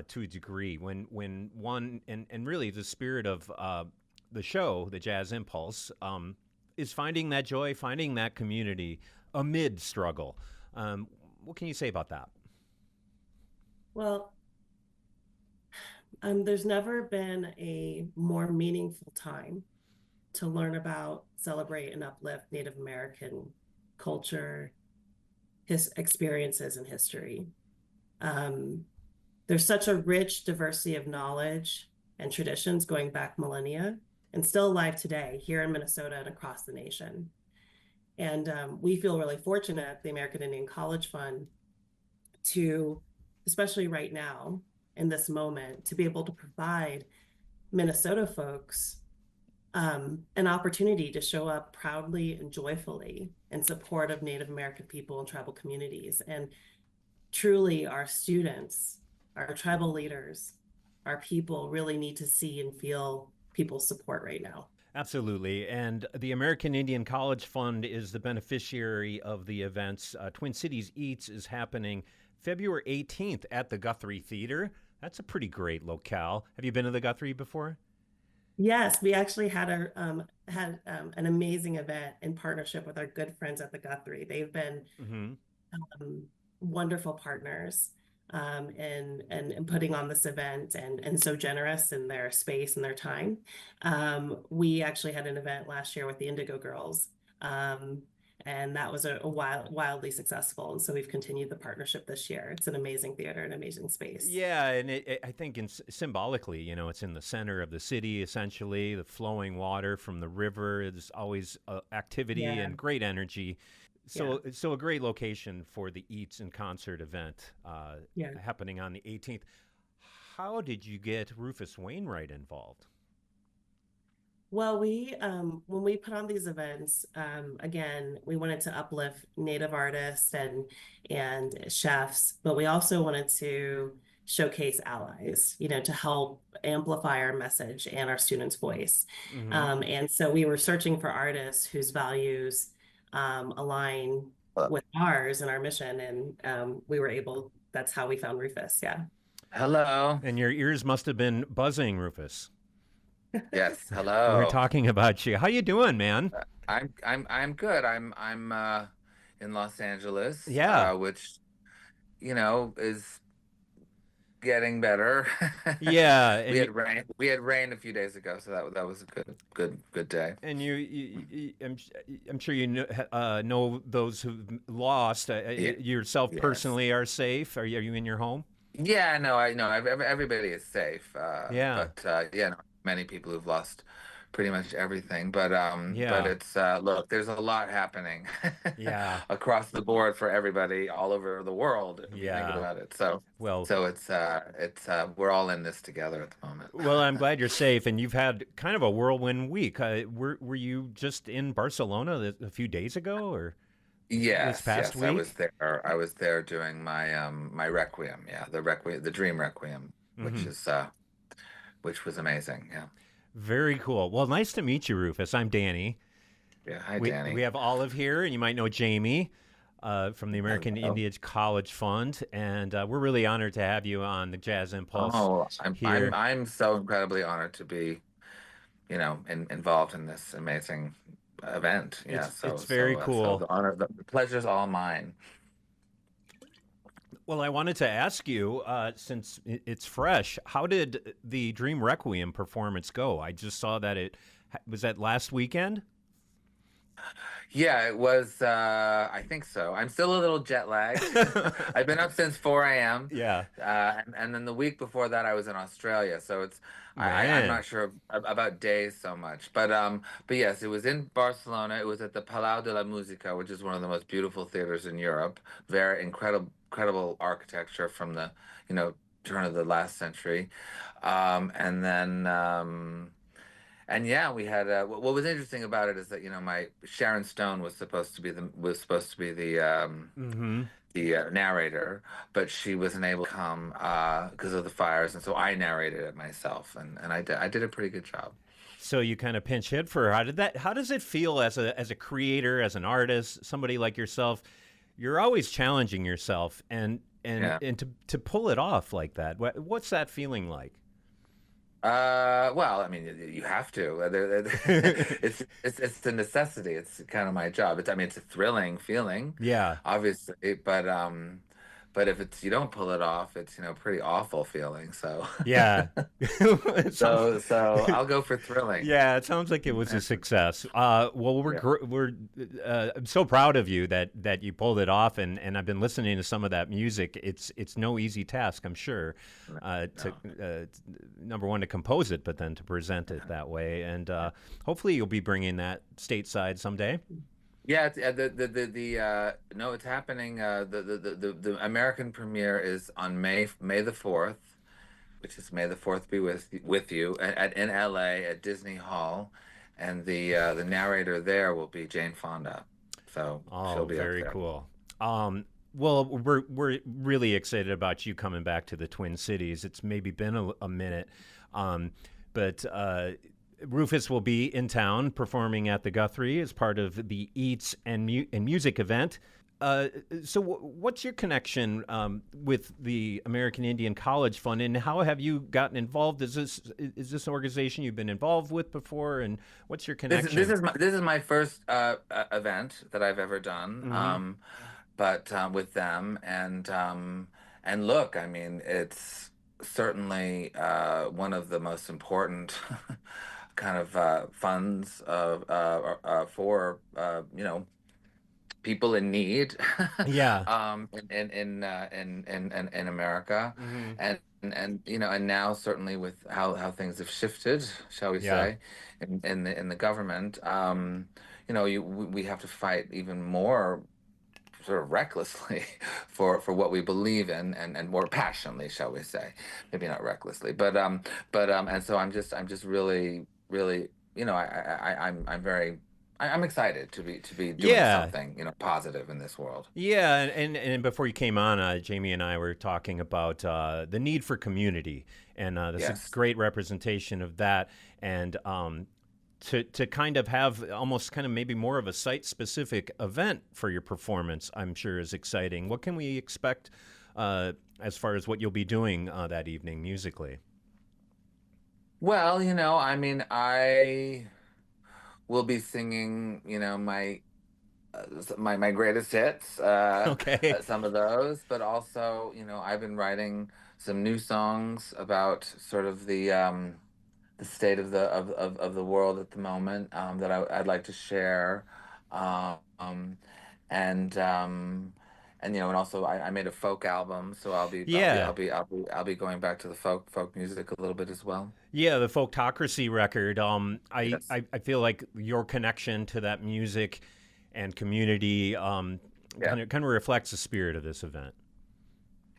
To a degree, when one, and really the spirit of the show, the Jazz Impulse, is finding that joy, finding that community amid struggle. What can you say about that? Well, there's never been a more meaningful time to learn about, celebrate, and uplift Native American culture, his experiences, and history. There's such a rich diversity of knowledge and traditions going back millennia and still alive today here in Minnesota and across the nation. And we feel really fortunate at the American Indian College Fund to, especially right now in this moment, to be able to provide Minnesota folks an opportunity to show up proudly and joyfully in support of Native American people and tribal communities. And truly our students, our tribal leaders, our people really need to see and feel people's support right now. Absolutely. And the American Indian College Fund is the beneficiary of the events. Twin Cities EATS is happening February 18th at the Guthrie Theater. That's a pretty great locale. Have you been to the Guthrie before? Yes, we actually had an amazing event in partnership with our good friends at the Guthrie. They've been wonderful partners and putting on this event and so generous in their space and their time. We actually had an event last year with the Indigo Girls. and that was wildly successful. And so we've continued the partnership this year. It's an amazing theater, an amazing space. Yeah, and I think symbolically, you know, it's in the center of the city, essentially. The flowing water from the river is always activity and great energy. So a great location for the Eats and Concert event happening on the 18th. How did you get Rufus Wainwright involved? Well, when we put on these events, again, we wanted to uplift Native artists and chefs, but we also wanted to showcase allies, you know, to help amplify our message and our students' voice. And so we were searching for artists whose values align with ours and our mission, and that's how we found Rufus. Yeah. Hello. And your ears must have been buzzing, Rufus. Yes, hello. We were talking about you. How you doing, man? I'm good. I'm in Los Angeles. Yeah. Which, you know, is getting better. Yeah. We had rain a few days ago, so that was a good day. And I'm sure you know those who've lost. Yourself personally are safe. Are you in your home? Yeah, no, I know everybody is safe. Yeah. But many people who've lost pretty much everything. But it's look, there's a lot happening across the board for everybody all over the world if you think about it. So it's we're all in this together at the moment. Well, I'm glad you're safe, and you've had kind of a whirlwind week. Were you just in Barcelona a few days ago, or this past week? I was there doing my my Requiem, the Dream Requiem, which was amazing. Yeah. Very cool. Well, nice to meet you, Rufus. I'm Danny. Yeah, hi, Danny. We have Olive here, and you might know Jamie from the American Indian College Fund, and we're really honored to have you on the Jazz Impulse. Oh, I'm so incredibly honored to be, you know, involved in this amazing event. Yeah, it's very cool. So the pleasure's all mine. Well, I wanted to ask you, since it's fresh, how did the Dream Requiem performance go? I just saw that was that last weekend? Yeah, it was. I think so. I'm still a little jet lagged. I've been up since 4 a.m. Yeah. And then the week before that, I was in Australia. So it's I'm not sure about days so much. But yes, it was in Barcelona. It was at the Palau de la Música, which is one of the most beautiful theaters in Europe. Very incredible architecture from the turn of the last century, and then. And yeah, we had what was interesting about it is that my Sharon Stone was supposed to be the narrator, but she wasn't able to come because of the fires, and so I narrated it myself, and I did a pretty good job. So you kind of pinch hit for her. How does it feel as a creator, as an artist, somebody like yourself? You're always challenging yourself, and to pull it off like that. What's that feeling like? Well, I mean, you have to. It's a necessity. It's kind of my job. It's a thrilling feeling. Yeah, obviously, but if you don't pull it off, it's pretty awful feeling. So yeah, so I'll go for thrilling. Yeah, it sounds like it was a success. Well, we're I'm so proud of you that you pulled it off, and I've been listening to some of that music. It's no easy task, I'm sure, to number one, to compose it, but then to present it that way, and hopefully you'll be bringing that stateside someday. Yeah, it's happening. The American premiere is on May the 4th, which is May the 4th be with you in LA at Disney Hall, and the narrator there will be Jane Fonda. So she'll be very up there. Cool. Well, we're really excited about you coming back to the Twin Cities. It's maybe been a minute, but. Rufus will be in town performing at the Guthrie as part of the Eats and Music event. So what's your connection with the American Indian College Fund, and how have you gotten involved? Is this an organization you've been involved with before, and what's your connection? This is my first event that I've ever done, but with them, and look, I mean, it's certainly one of the most important kind of funds for people in need. Yeah. In America, Mhm. and you know, and now certainly with how things have shifted, shall we Yeah. say, in the government, you know, we have to fight even more sort of recklessly for what we believe in, and more passionately, shall we say, maybe not recklessly, but and so I'm just really, you know, I'm excited to be doing Yeah. something, you know, positive in this world. Yeah, and before you came on, Jamie and I were talking about the need for community, and this is Yes. a great representation of that, and to kind of have almost kind of maybe more of a site-specific event for your performance, I'm sure is exciting. What can we expect as far as what you'll be doing that evening musically? Well, you know, I mean, I will be singing, you know, my greatest hits, Okay. some of those, but also, you know, I've been writing some new songs about sort of the state of the world at the moment, that I'd like to share, um, and um, and you know, and also I made a folk album, so Yeah. I'll be going back to the folk music a little bit as well. Yeah, the Folktocracy record. Yes. I feel like your connection to that music and community Yeah. kind of reflects the spirit of this event.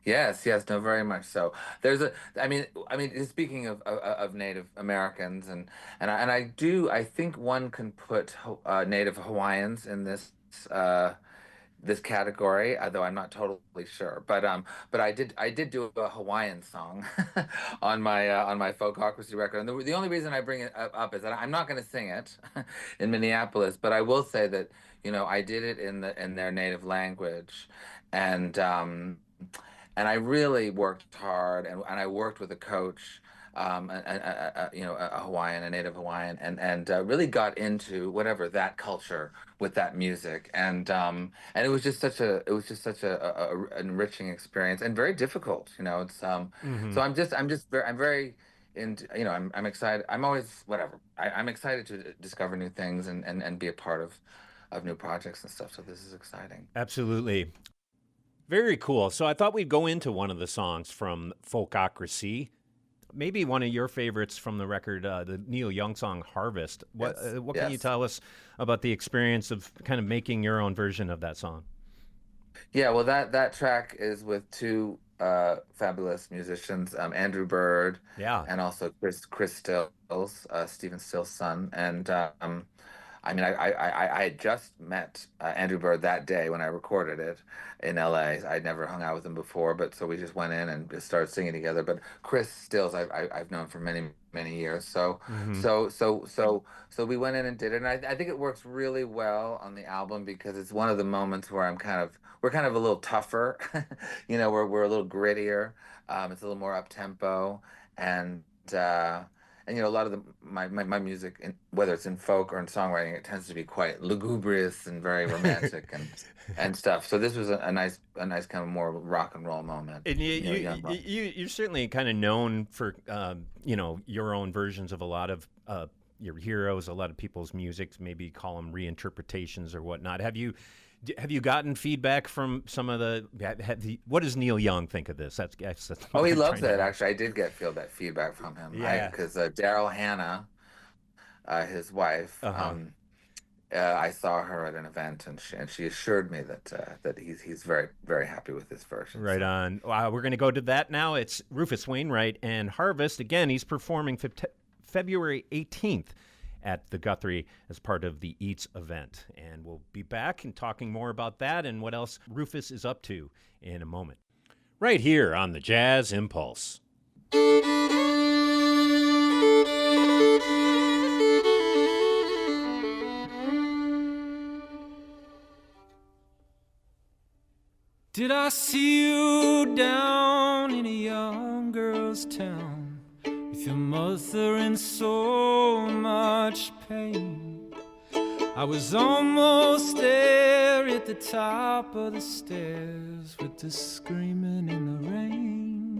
Yes, yes, no, very much so. I mean, speaking of Native Americans, I think one can put Native Hawaiians in this category, although I'm not totally sure. But I did do a Hawaiian song on my Folkocracy record, and the only reason I bring it up is that I'm not going to sing it in Minneapolis, but I will say that, you know, I did it in their native language, and I really worked hard, and I worked with a coach, you know, a Hawaiian, a native Hawaiian, and really got into whatever that culture with that music, and it was just such a enriching experience, and very difficult, you know. It's Mhm. so I'm very into, you know, I'm excited. I'm always whatever. I'm excited to discover new things, and be a part of new projects and stuff. So this is exciting. Absolutely. Very cool. So I thought we'd go into one of the songs from Folkocracy. Maybe one of your favorites from the record, the Neil Young song "Harvest." What can you Yes. tell us about the experience of kind of making your own version of that song? Yeah, well, that track is with two fabulous musicians, Andrew Bird, Yeah. and also Chris Stills, Stephen Stills' son. And I mean, I had just met Andrew Bird that day when I recorded it in LA. I'd never hung out with him before, but so we just went in and just started singing together. But Chris Stills, I've known for many years. So Mhm. so we went in and did it, and I think it works really well on the album because it's one of the moments where we're kind of a little tougher, you know, we're a little grittier. It's a little more up tempo, and you know, a lot of my music, whether it's in folk or in songwriting, it tends to be quite lugubrious and very romantic and stuff. So this was a nice kind of more rock and roll moment. And Young rock. you're certainly kind of known for you know, your own versions of a lot of your heroes, a lot of people's music. Maybe call them reinterpretations or whatnot. Have you gotten feedback from some of what does Neil Young think of this? That's Oh, what he I'm loves trying it. to- Actually, I did feel that feedback from him. Yeah. Because Daryl Hannah, his wife, Uh-huh. I saw her at an event, and she assured me that he's very, very happy with this version. Right on. We're going to go to that now. It's Rufus Wainwright and Harvest. Again, he's performing February 18th at the Guthrie as part of the Eats event. And we'll be back and talking more about that and what else Rufus is up to in a moment. Right here on the Jazz Impulse. Did I see you down in a young girl's town with your mother in so much pain? I was almost there at the top of the stairs with the screaming in the rain.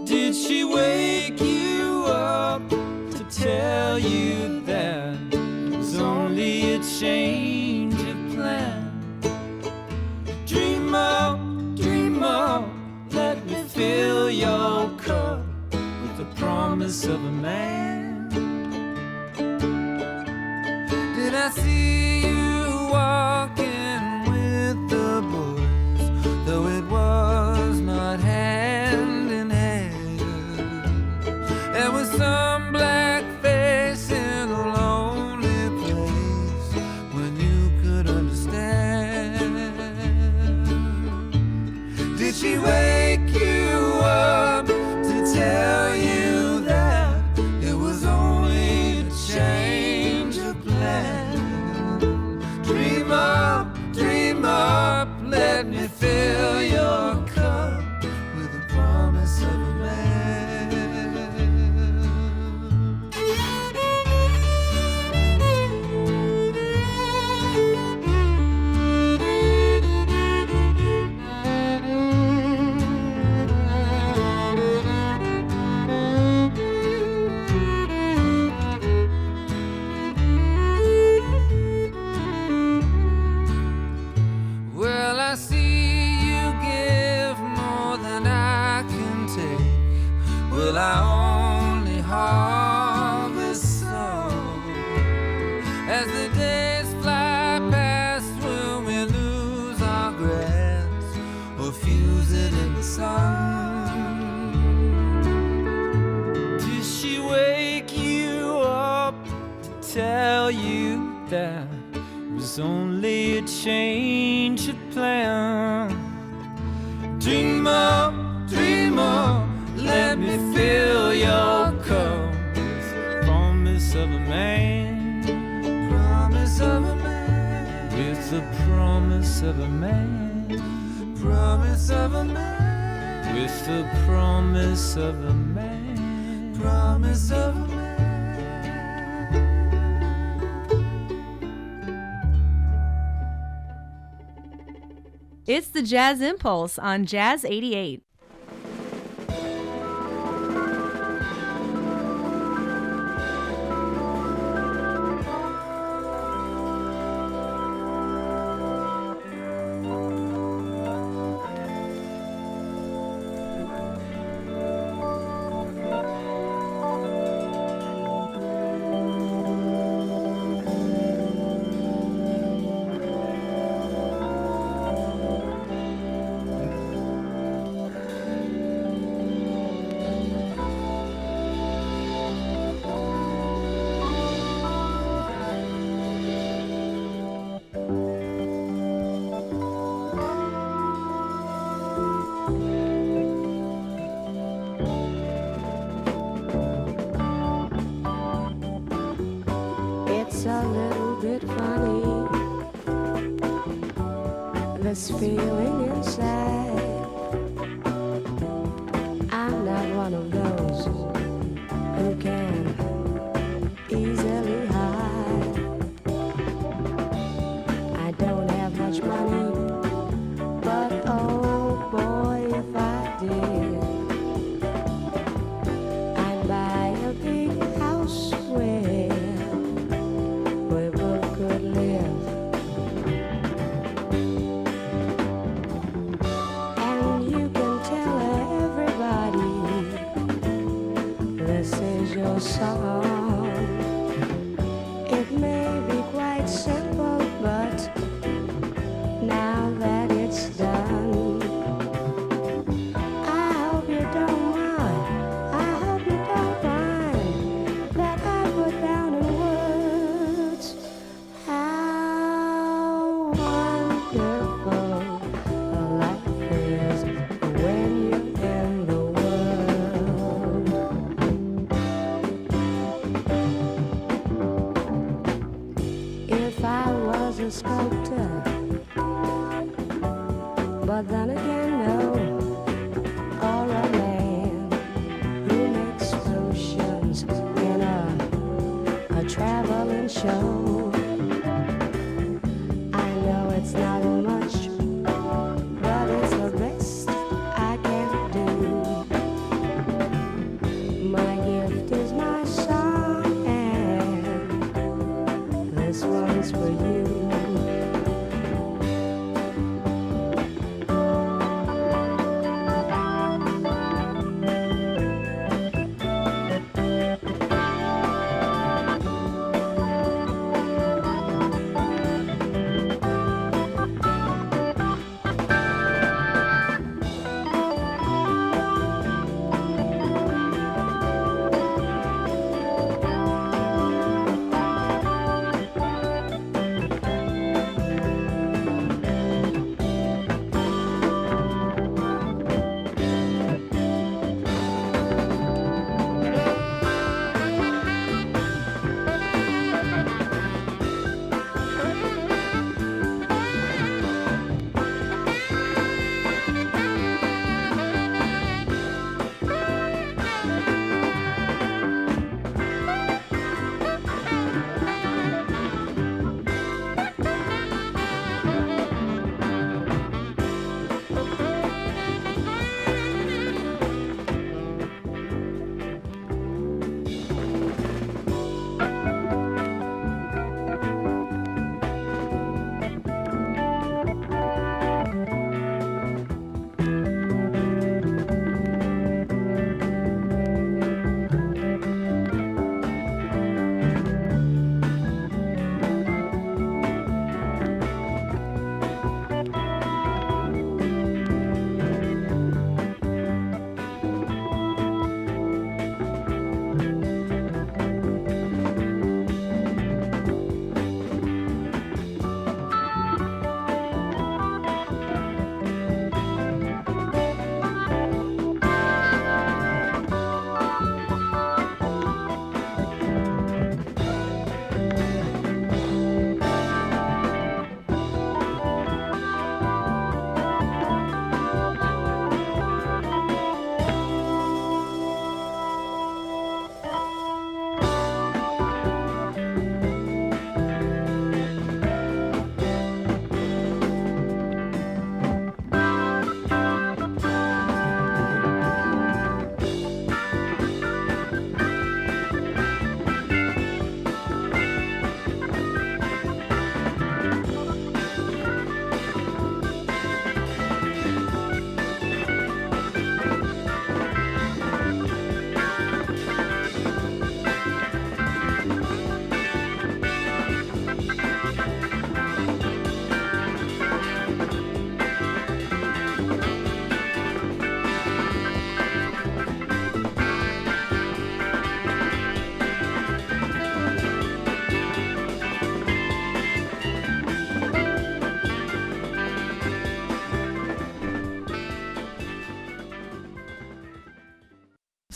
Did she wake you up to tell you that it was only a change promise of a man. Did I see you walking with the boys, though it was not hand in hand? There was some black face in a lonely place when you could understand. Did she wake you up to tell you that it was only a change of plan? Dream up, let me fill your cup with the promise of a Well, I see you give more than I can take. Will I only harvest some? As the days fly past, will we lose our grass or fuse it in the sun? Did she wake you up to tell you that it was only a change of plan? Dream up, let me fill your cup with the promise of a man. Promise of a man. With the promise of a man. Promise of a man. With the promise of a man. Promise of a man. It's the Jazz Impulse on Jazz 88. It's a little bit funny, this feeling inside. I'm not one of those who can easily hide. I don't have much money, but oh boy, if I did, I'd buy a big house where we both could live. And you can tell everybody this is your song. It may be quite simple, but now that it's done, I hope you don't mind. I hope you don't mind that I put down in words how wonderful life is when you're in the world. If I was a sculptor, but then again, no, or a man who makes potions in a traveling show. I know it's not much, but it's the best I can do. My gift is my song, and this one's for you.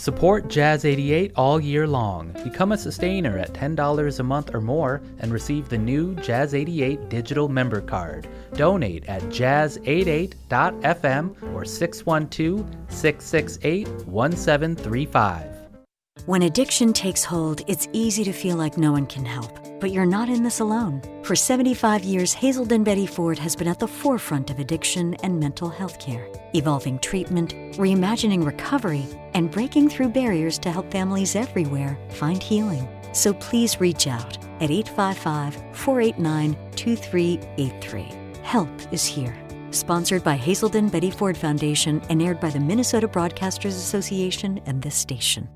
Support Jazz 88 all year long. Become a sustainer at $10 a month or more and receive the new Jazz 88 digital member card. Donate at jazz88.fm or 612-668-1735. When addiction takes hold, it's easy to feel like no one can help. But you're not in this alone. For 75 years, Hazelden Betty Ford has been at the forefront of addiction and mental health care, evolving treatment, reimagining recovery, and breaking through barriers to help families everywhere find healing. So please reach out at 855-489-2383. Help is here. Sponsored by Hazelden Betty Ford Foundation and aired by the Minnesota Broadcasters Association and this station.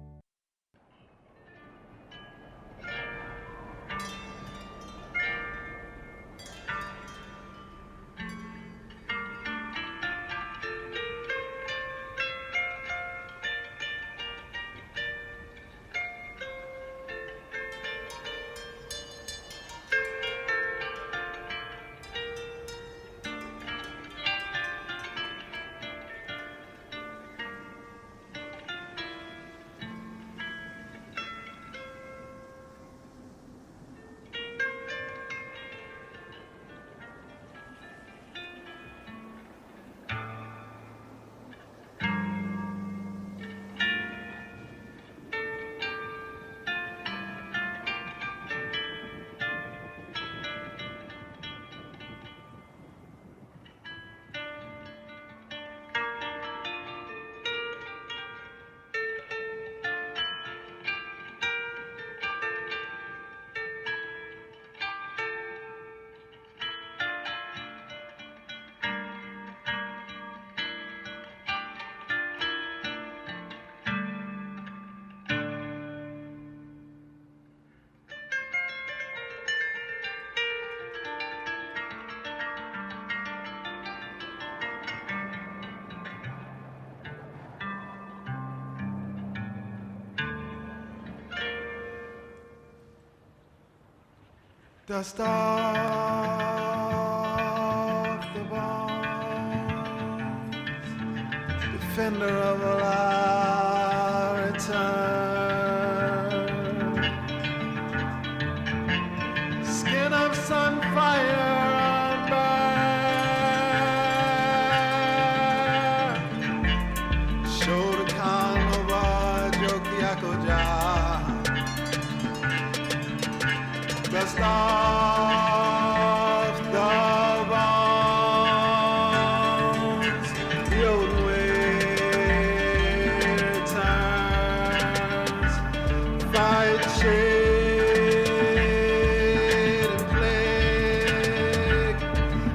Dust off the bones, defender of all our return. Skin of sun, fire unburned. Shoulder con of our Jokyakoja. Dust off the bones, the old way turns, fight, shade, and plague,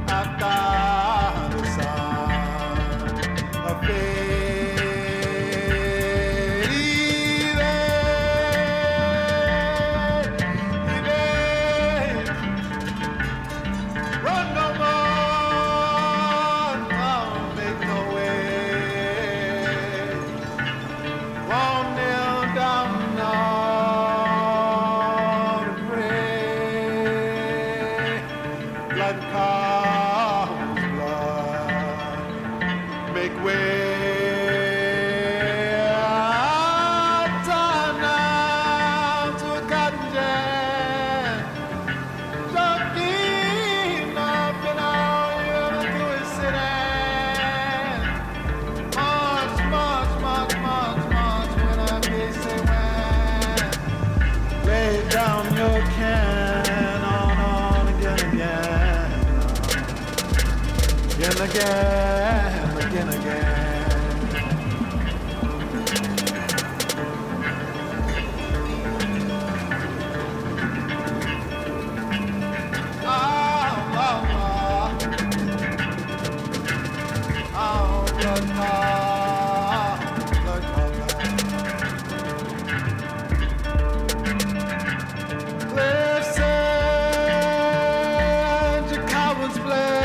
after the sun, a again. Cliffs and your coward's pledge.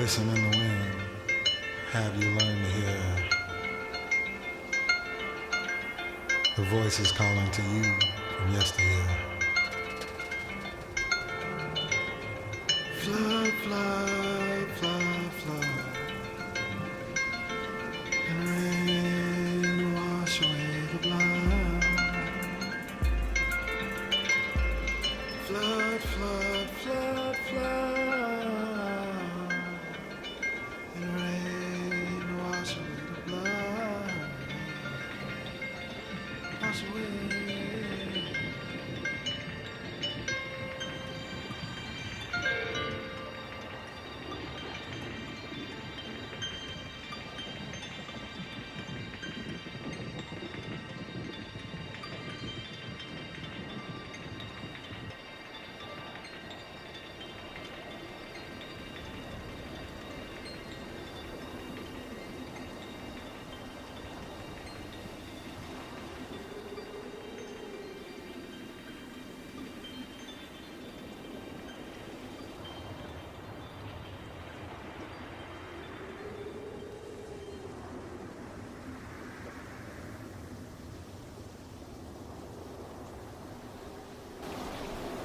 glisten in the wind, have you learned to hear the voices calling to you from yesteryear? Flood, flood, flood, flood, and rain wash away the blood. Flood, flood, flood, flood, and rain wash away the blood. Wash away.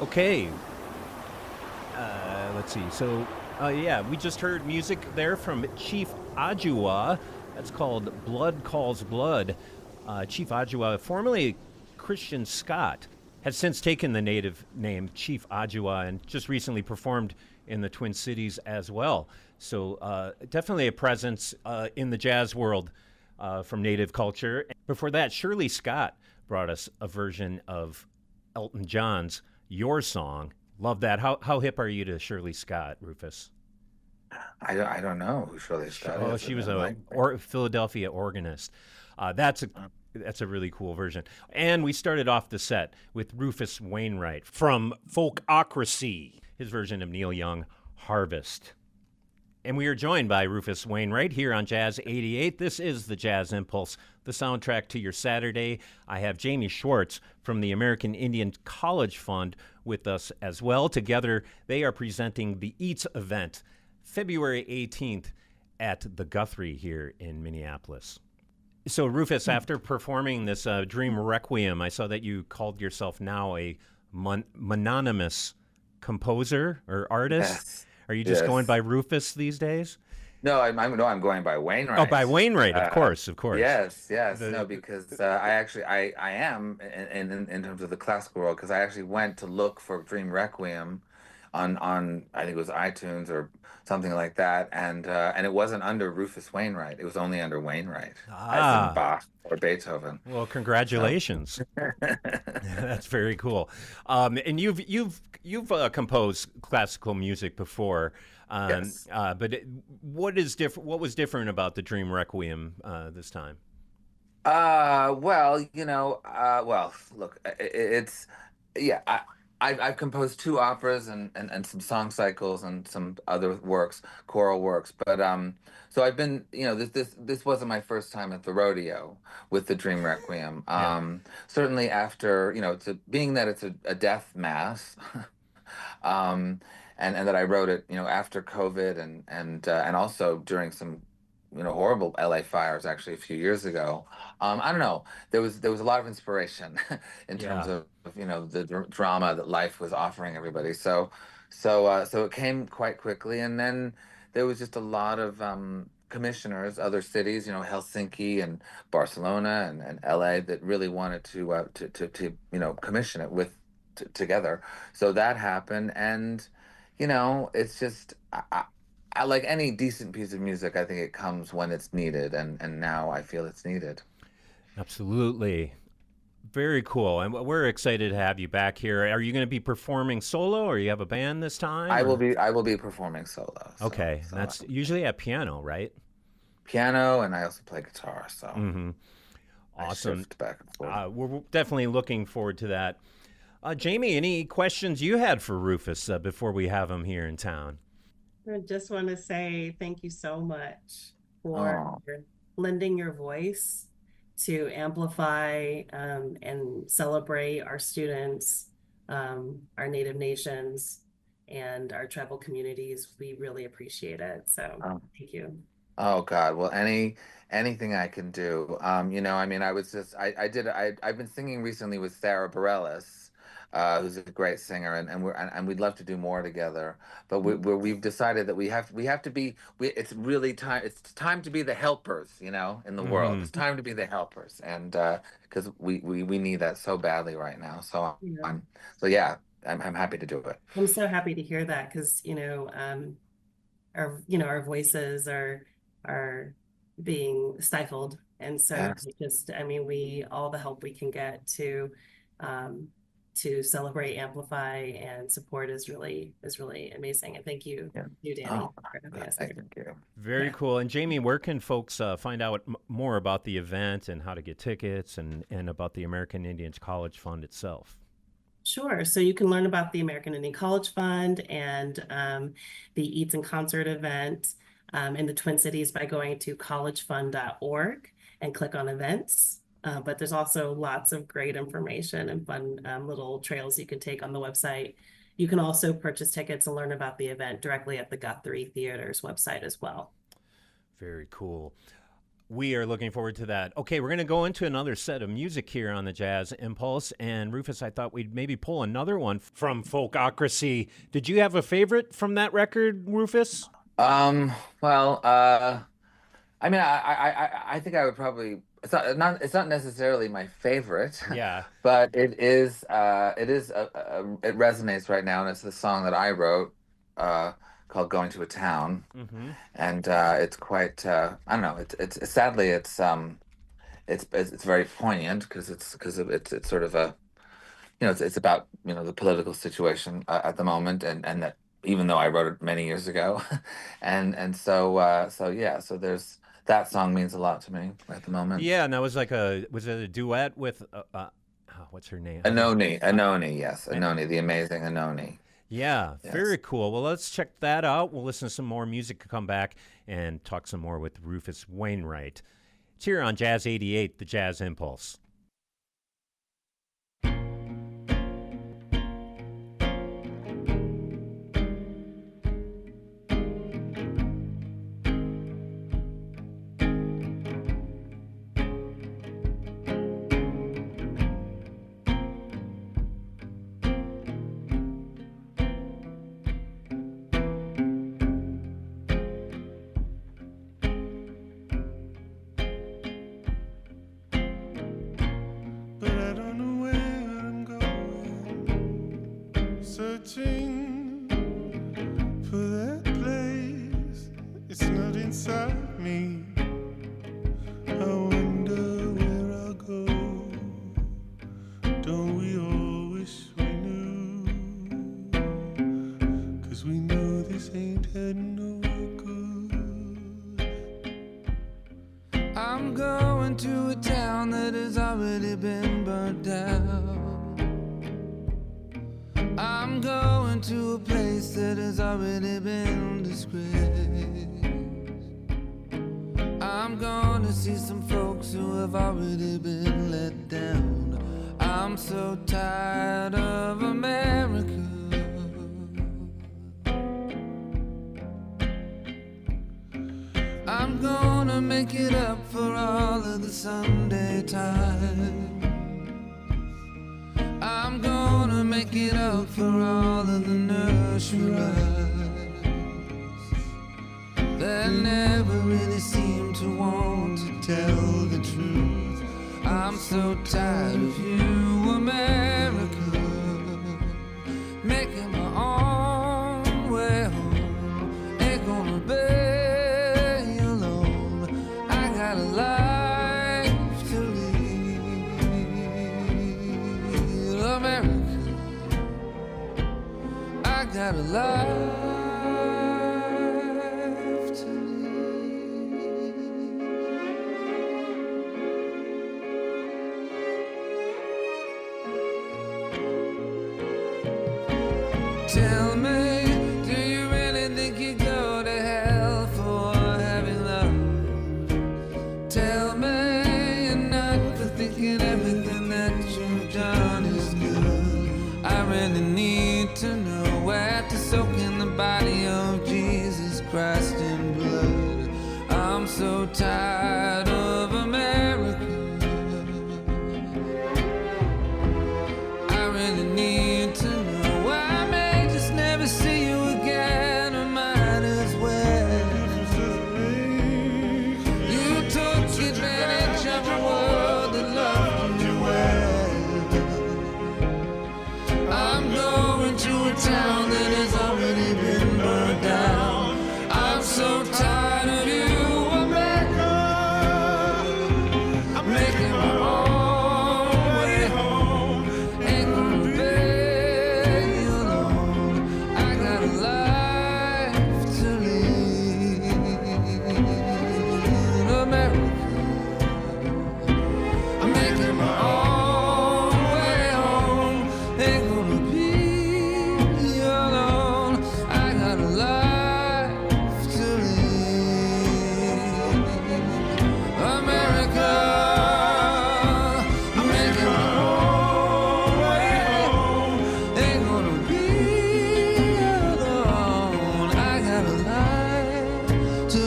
Okay. Let's see. So, yeah, we just heard music there from Chief Adjua. That's called Blood Calls Blood. Chief Adjua, formerly Christian Scott, has since taken the native name Chief Adjua and just recently performed in the Twin Cities as well. So definitely a presence in the jazz world from native culture. Before that, Shirley Scott brought us a version of Elton John's Your Song. Love that. How hip are you to Shirley Scott, Rufus? I don't know who Shirley Scott is. Oh, she was a Philadelphia organist. That's a really cool version. And we started off the set with Rufus Wainwright from Folkocracy, his version of Neil Young, Harvest. And we are joined by Rufus Wainwright here on Jazz 88. This is the Jazz Impulse, the soundtrack to your Saturday. I have Jamie Schwartz from the American Indian College Fund with us as well. Together, they are presenting the EATS event, February 18th at the Guthrie here in Minneapolis. So, Rufus, after performing this Dream Requiem, I saw that you called yourself now a mononymous composer or artist. Yes. Are you just going by Rufus these days? No, I'm going by Wainwright. Oh, by Wainwright, of course. Yes. No, because I am in terms of the classical world, because I actually went to look for Dream Requiem on I think it was iTunes or something like that, and it wasn't under Rufus Wainwright. It was only under Wainwright, as in Bach or Beethoven. Well, congratulations. That's very cool. And you've composed classical music before. Yes. But what was different about the Dream Requiem this time? Well, look, I've composed 2 operas and some song cycles and some other works, choral works. But so I've been, this wasn't my first time at the rodeo with the Dream Requiem. Certainly after, being that it's a death mass, and that I wrote it, after COVID and also during some, horrible LA fires actually a few years ago. I don't know. There was a lot of inspiration in terms of the drama that life was offering everybody. So it came quite quickly, and then there was just a lot of commissioners, other cities, Helsinki and Barcelona and LA that really wanted to commission it together. So that happened, and it's just. I like any decent piece of music, I think it comes when it's needed, and now I feel it's needed. Absolutely. Very cool. And we're excited to have you back here. Are you going to be performing solo, or you have a band this time? I will be performing solo. Okay. That's usually at piano, right? Piano, and I also play guitar, so Awesome. I shift back and forth. We're definitely looking forward to that. Jamie, any questions you had for Rufus before we have him here in town? I just want to say thank you so much for lending your voice to amplify and celebrate our students, our Native nations, and our tribal communities. We really appreciate it. So thank you. Oh God, well, anything I can do. You know, I mean, I've been singing recently with Sarah Bareilles, who's a great singer, and we'd love to do more together. But we've decided that we have to be. It's really time. It's time to be the helpers, you know, in the world. It's time to be the helpers, and because we need that so badly right now. So I'm happy to do it. I'm so happy to hear that, because our voices are being stifled, and so all the help we can get to celebrate, amplify, and support is really amazing. And thank you, Danny, for having us here. Thank you. Very cool. And Jamie, where can folks find out more about the event and how to get tickets and about the American Indians College Fund itself? Sure. So you can learn about the American Indian College Fund and the Eats and Concert event in the Twin Cities by going to collegefund.org and click on events. But there's also lots of great information and fun little trails you can take on the website. You can also purchase tickets and learn about the event directly at the Guthrie Theater's website as well. Very cool. We are looking forward to that. Okay, we're going to go into another set of music here on the Jazz Impulse. And Rufus, I thought we'd maybe pull another one from Folkocracy. Did you have a favorite from that record, Rufus? Well, I mean, I think I would probably. It's not necessarily my favorite. Yeah. But it resonates right now, and it's the song that I wrote. Called "Going to a Town," and it's quite. I don't know. It's sadly it's very poignant because it's sort of a, you know, it's about, you know, the political situation at the moment, and that even though I wrote it many years ago, so there's that song means a lot to me at the moment. Yeah, and that was like was it a duet with what's her name? Anoni, yes, Anoni, the amazing Anoni. Yeah, yes. Very cool. Well, let's check that out. We'll listen to some more music, come back, and talk some more with Rufus Wainwright. It's here on Jazz 88, the Jazz Impulse. Searching for that place, it's not inside me. I wonder where I'll go. Don't we all wish we knew? 'Cause we know this ain't heading nowhere good. I'm going to a town that has already been burnt down. I'm going to a place that has already been disgraced. I'm going to see some folks who have already been let down. I'm so tired of America. I'm gonna make it up for all of the Sunday time. I'm gonna make it up for all of the nursery rhymes that never really seem to want to tell the truth. I'm so tired of you, America, making my own way home. Ain't gonna be alone. I got a life to lead, America. I got a life to Tell me, do you really think you go to hell for having love? Tell me you're not for thinking everything that you've done is good. I really need to know where to sow body of Jesus Christ in blood. I'm so tired of America. I really need to know why I may just never see you again. I might as well. You took advantage of a world that loved you well. I'm going to a town that has already been burned down. I'm so tired of you, America. I'm making my own way home. Ain't gonna beg you alone. I got a life to lead, America. I'm making my own way home. Ain't gonna be alone. I got a life to lead, America. I'm making my own way home. Ain't gonna be alone. I got a life to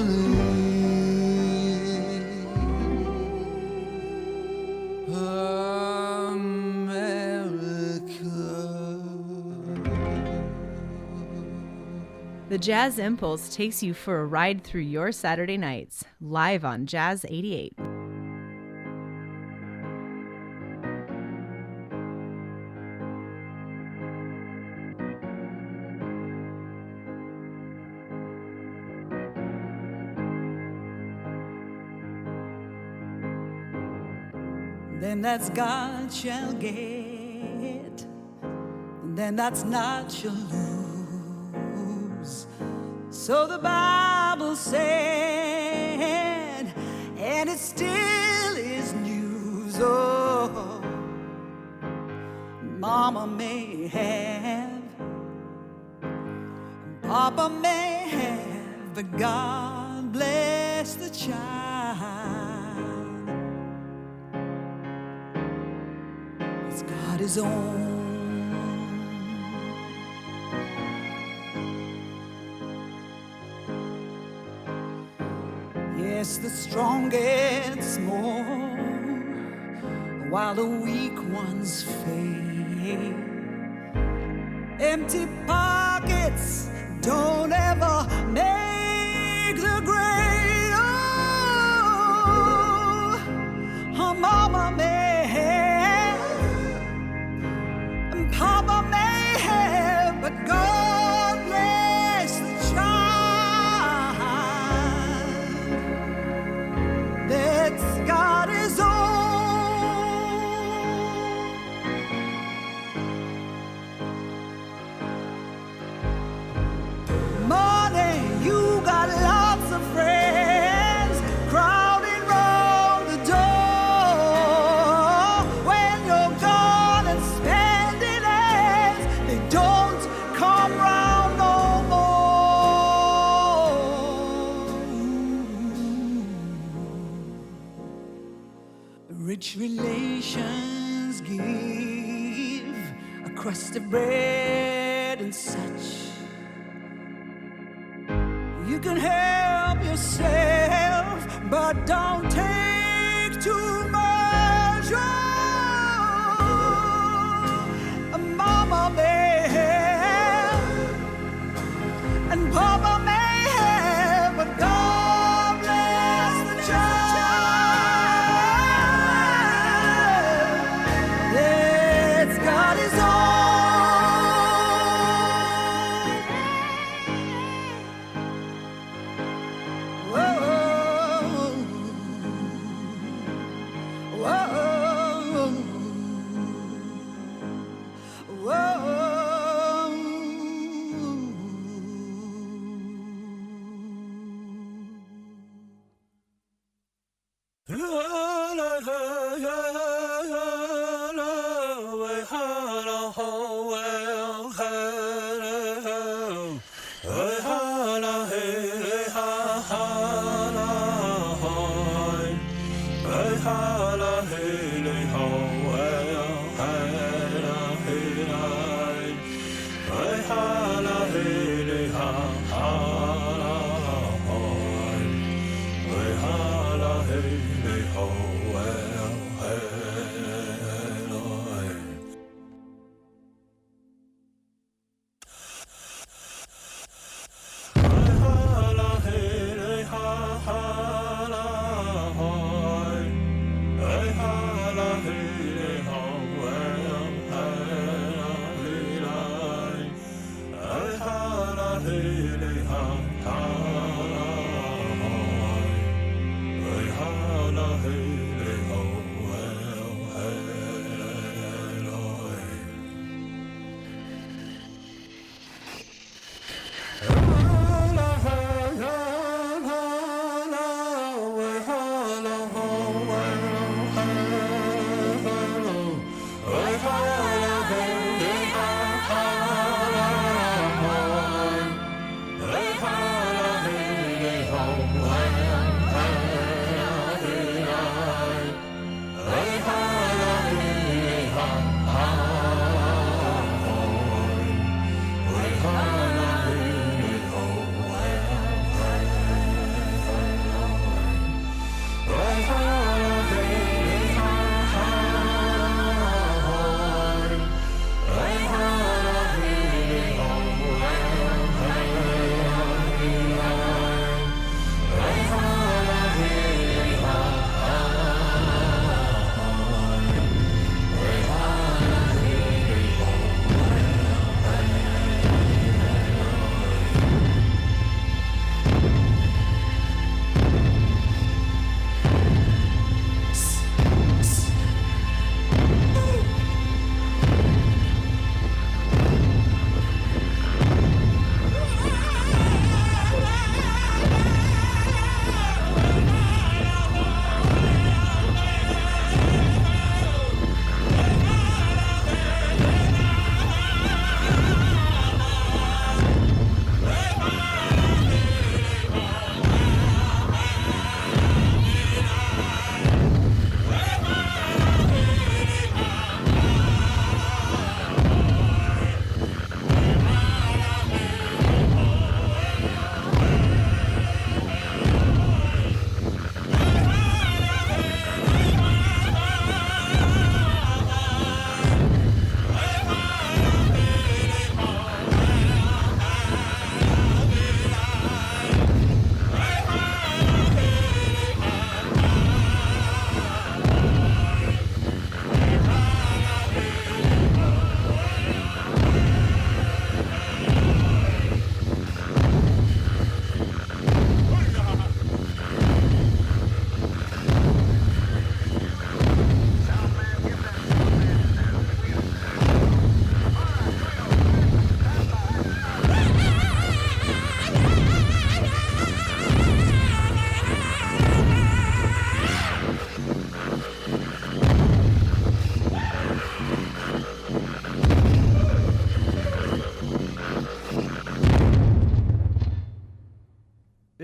The Jazz Impulse takes you for a ride through your Saturday nights, live on Jazz88. Then that's God shall get, then that's not shall lose. So the Bible said, and it still is news. Oh, Mama may have, Papa may have, but God bless the child. It's got his own. Yes, the strong gets more while the weak ones fade. Empty pockets don't ever make the grade. Oh, her mama may have and Papa may have, but God bless the child that's got his own. Money, you got lots of friends crowding round the door. When you're gone and spending ends, they don't come round no more. Rich relations give a crust of bread and such. You can help yourself, but don't take too much. Oh, Mama may have, and Papa may have, but God bless the child that's got his own.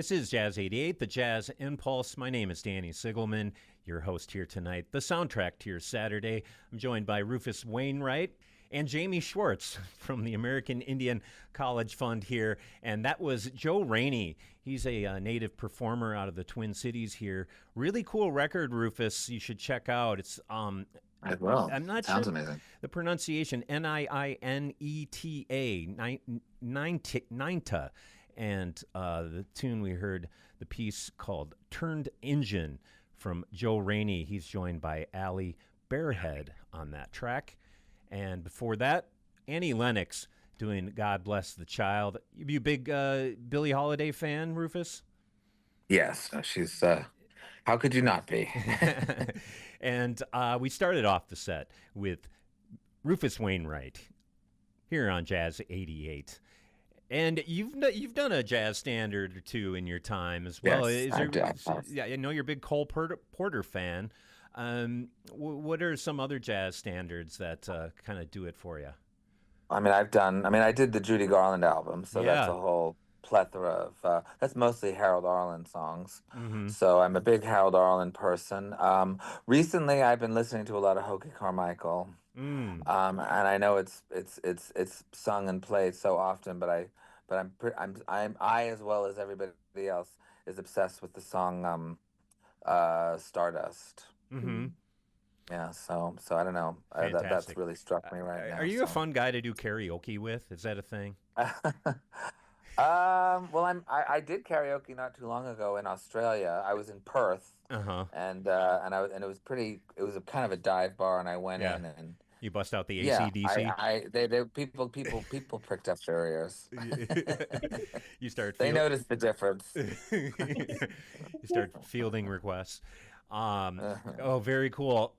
This is Jazz 88, the Jazz Impulse. My name is Danny Sigelman, your host here tonight. The soundtrack to your Saturday. I'm joined by Rufus Wainwright and Jamie Schwartz from the American Indian College Fund here. And that was Joe Rainey. He's a native performer out of the Twin Cities here. Really cool record, Rufus. You should check out. It's I will. I'm not Sounds sure amazing. the pronunciation. Niineta. Nineta. And the tune we heard, the piece called Turned Engine from Joe Rainey. He's joined by Allie Bearhead on that track. And before that, Annie Lennox doing God Bless the Child. You a big Billie Holiday fan, Rufus? Yes, she's, how could you not be? And we started off the set with Rufus Wainwright here on Jazz 88. And you've done a jazz standard or two in your time as well. Yes, yeah, I know you're a big Cole Porter fan. What are some other jazz standards that kind of do it for you? I did the Judy Garland album, so Yeah. that's a whole plethora of, that's mostly Harold Arlen songs. Mm-hmm. So I'm a big Harold Arlen person. Recently, I've been listening to a lot of Hoagie Carmichael. And I know it's sung and played so often, but I as well as everybody else is obsessed with the song Stardust. Mm-hmm. Yeah, so I don't know. That's really struck me right now. Are you a fun guy to do karaoke with? Is that a thing? Well, I did karaoke not too long ago in Australia. I was in Perth, and it was pretty. It was a kind of a dive bar, and I went in and. You bust out the Yeah, AC/DC? people pricked up their ears. You start. They noticed the difference. You start fielding requests. Oh, very cool.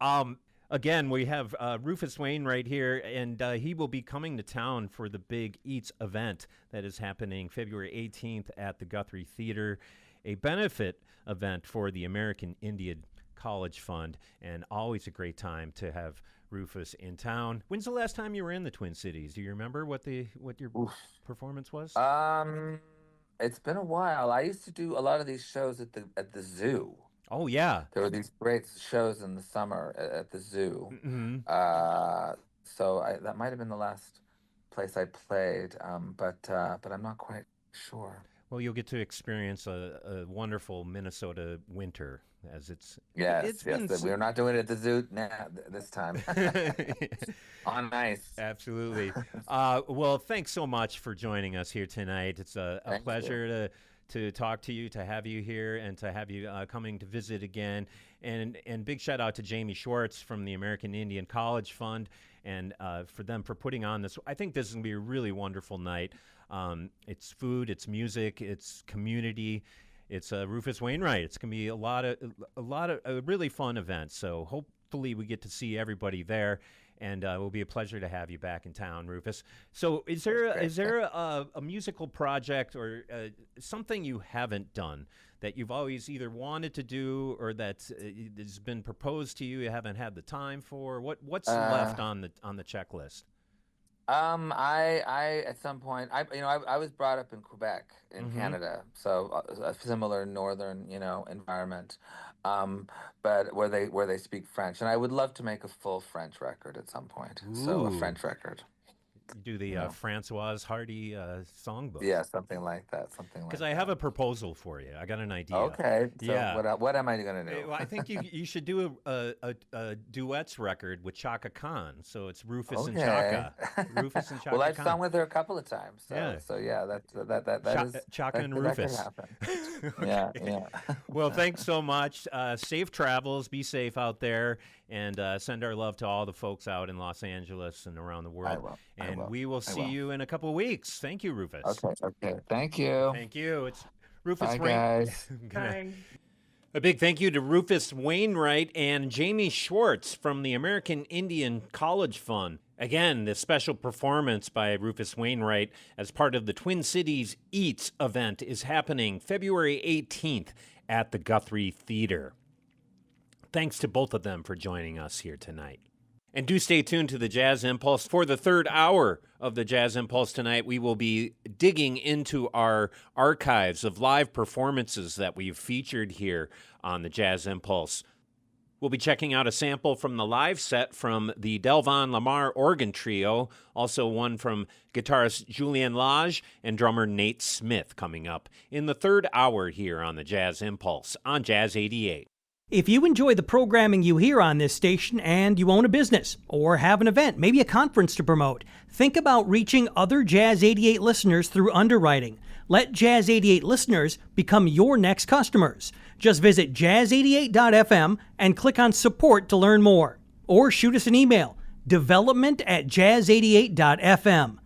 Again, we have Rufus Wainwright here, and he will be coming to town for the Big Eats event that is happening February 18th at the Guthrie Theater, a benefit event for the American Indian College Fund, and always a great time to have Rufus in town. When's the last time you were in the Twin Cities? Do you remember what your performance was? It's been a while. I used to do a lot of these shows at the zoo. Oh yeah, there were these great shows in the summer at the zoo. Mm-hmm. So that might have been the last place I played, but I'm not quite sure. Well, you'll get to experience a wonderful Minnesota winter, as it's. Yes. We're not doing it at the zoo this time. On ice. Absolutely. Well, thanks so much for joining us here tonight. It's a pleasure to talk to you, to have you here, and to have you coming to visit again. And big shout out to Jamie Schwartz from the American Indian College Fund, and for them for putting on this. I think this is going to be a really wonderful night. It's food, it's music, it's community. It's Rufus Wainwright. It's going to be a lot of a really fun event. So hopefully we get to see everybody there, and it will be a pleasure to have you back in town, Rufus. So is there a musical project or something you haven't done that you've always either wanted to do or that has been proposed to you haven't had the time for? What's left on the checklist? I at some point, I was brought up in Quebec in Canada, so a similar northern, environment, but where they speak French, and I would love to make a full French record at some point. Ooh. So a French record. Do the Francoise Hardy songbook. Yeah, something like that. Because I have a proposal for you. I got an idea. Okay. So yeah. What am I going to do? Well, I think you should do a duets record with Chaka Khan. So it's Rufus and Chaka. Rufus and Chaka. Well, I've Khan. sung with her a couple of times. So yeah. That is Chaka and Rufus. That could happen. Yeah. Well, thanks so much. Safe travels. Be safe out there, and send our love to all the folks out in Los Angeles and around the world. I will. And we will see you in a couple of weeks. Thank you, Rufus. Okay. Thank you. Thank you. It's Rufus Bye, guys. Bye. A big thank you to Rufus Wainwright and Jamie Schwartz from the American Indian College Fund. Again, this special performance by Rufus Wainwright as part of the Twin Cities Eats event is happening February 18th at the Guthrie Theater. Thanks to both of them for joining us here tonight. And do stay tuned to the Jazz Impulse. For the third hour of the Jazz Impulse tonight, we will be digging into our archives of live performances that we've featured here on the Jazz Impulse. We'll be checking out a sample from the live set from the Delvon Lamar Organ Trio, also one from guitarist Julien Lage and drummer Nate Smith coming up in the third hour here on the Jazz Impulse on Jazz 88. If you enjoy the programming you hear on this station and you own a business or have an event, maybe a conference to promote, think about reaching other Jazz 88 listeners through underwriting. Let Jazz 88 listeners become your next customers. Just visit jazz88.fm and click on support to learn more. Or shoot us an email, development@jazz88.fm.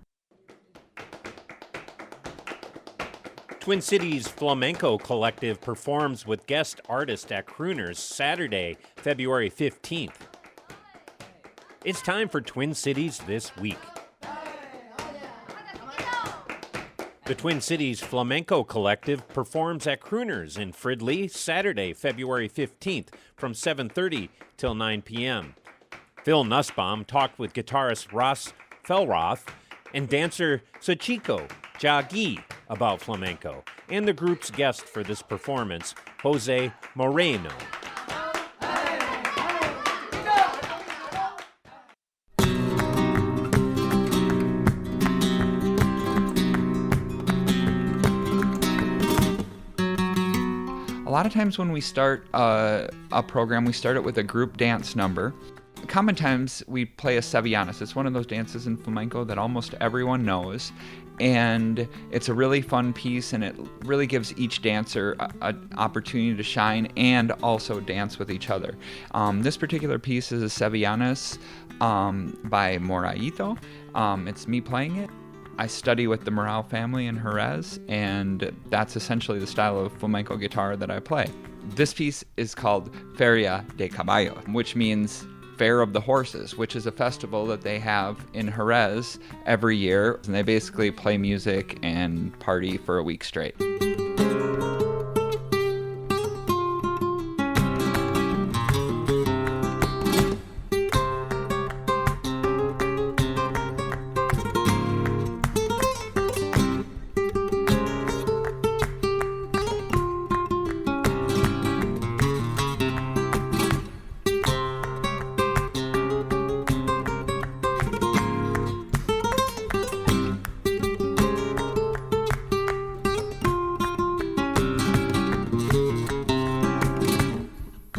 Twin Cities Flamenco Collective performs with guest artist at Crooners Saturday, February 15th. It's time for Twin Cities This Week. The Twin Cities Flamenco Collective performs at Crooners in Fridley Saturday, February 15th from 7:30 till 9 p.m. Phil Nussbaum talked with guitarist Ross Felroth and dancer Sachiko Jagi about flamenco, and the group's guest for this performance, Jose Moreno. A lot of times when we start a program, we start it with a group dance number. Common times we play a sevillanas. It's one of those dances in flamenco that almost everyone knows, and it's a really fun piece, and it really gives each dancer an opportunity to shine and also dance with each other. This particular piece is a sevillanas by Moraito. It's me playing it. I study with the Morao family in Jerez, and that's essentially the style of flamenco guitar that I play. This piece is called Feria de Caballo, which means Fair of the Horses, which is a festival that they have in Jerez every year, and they basically play music and party for a week straight.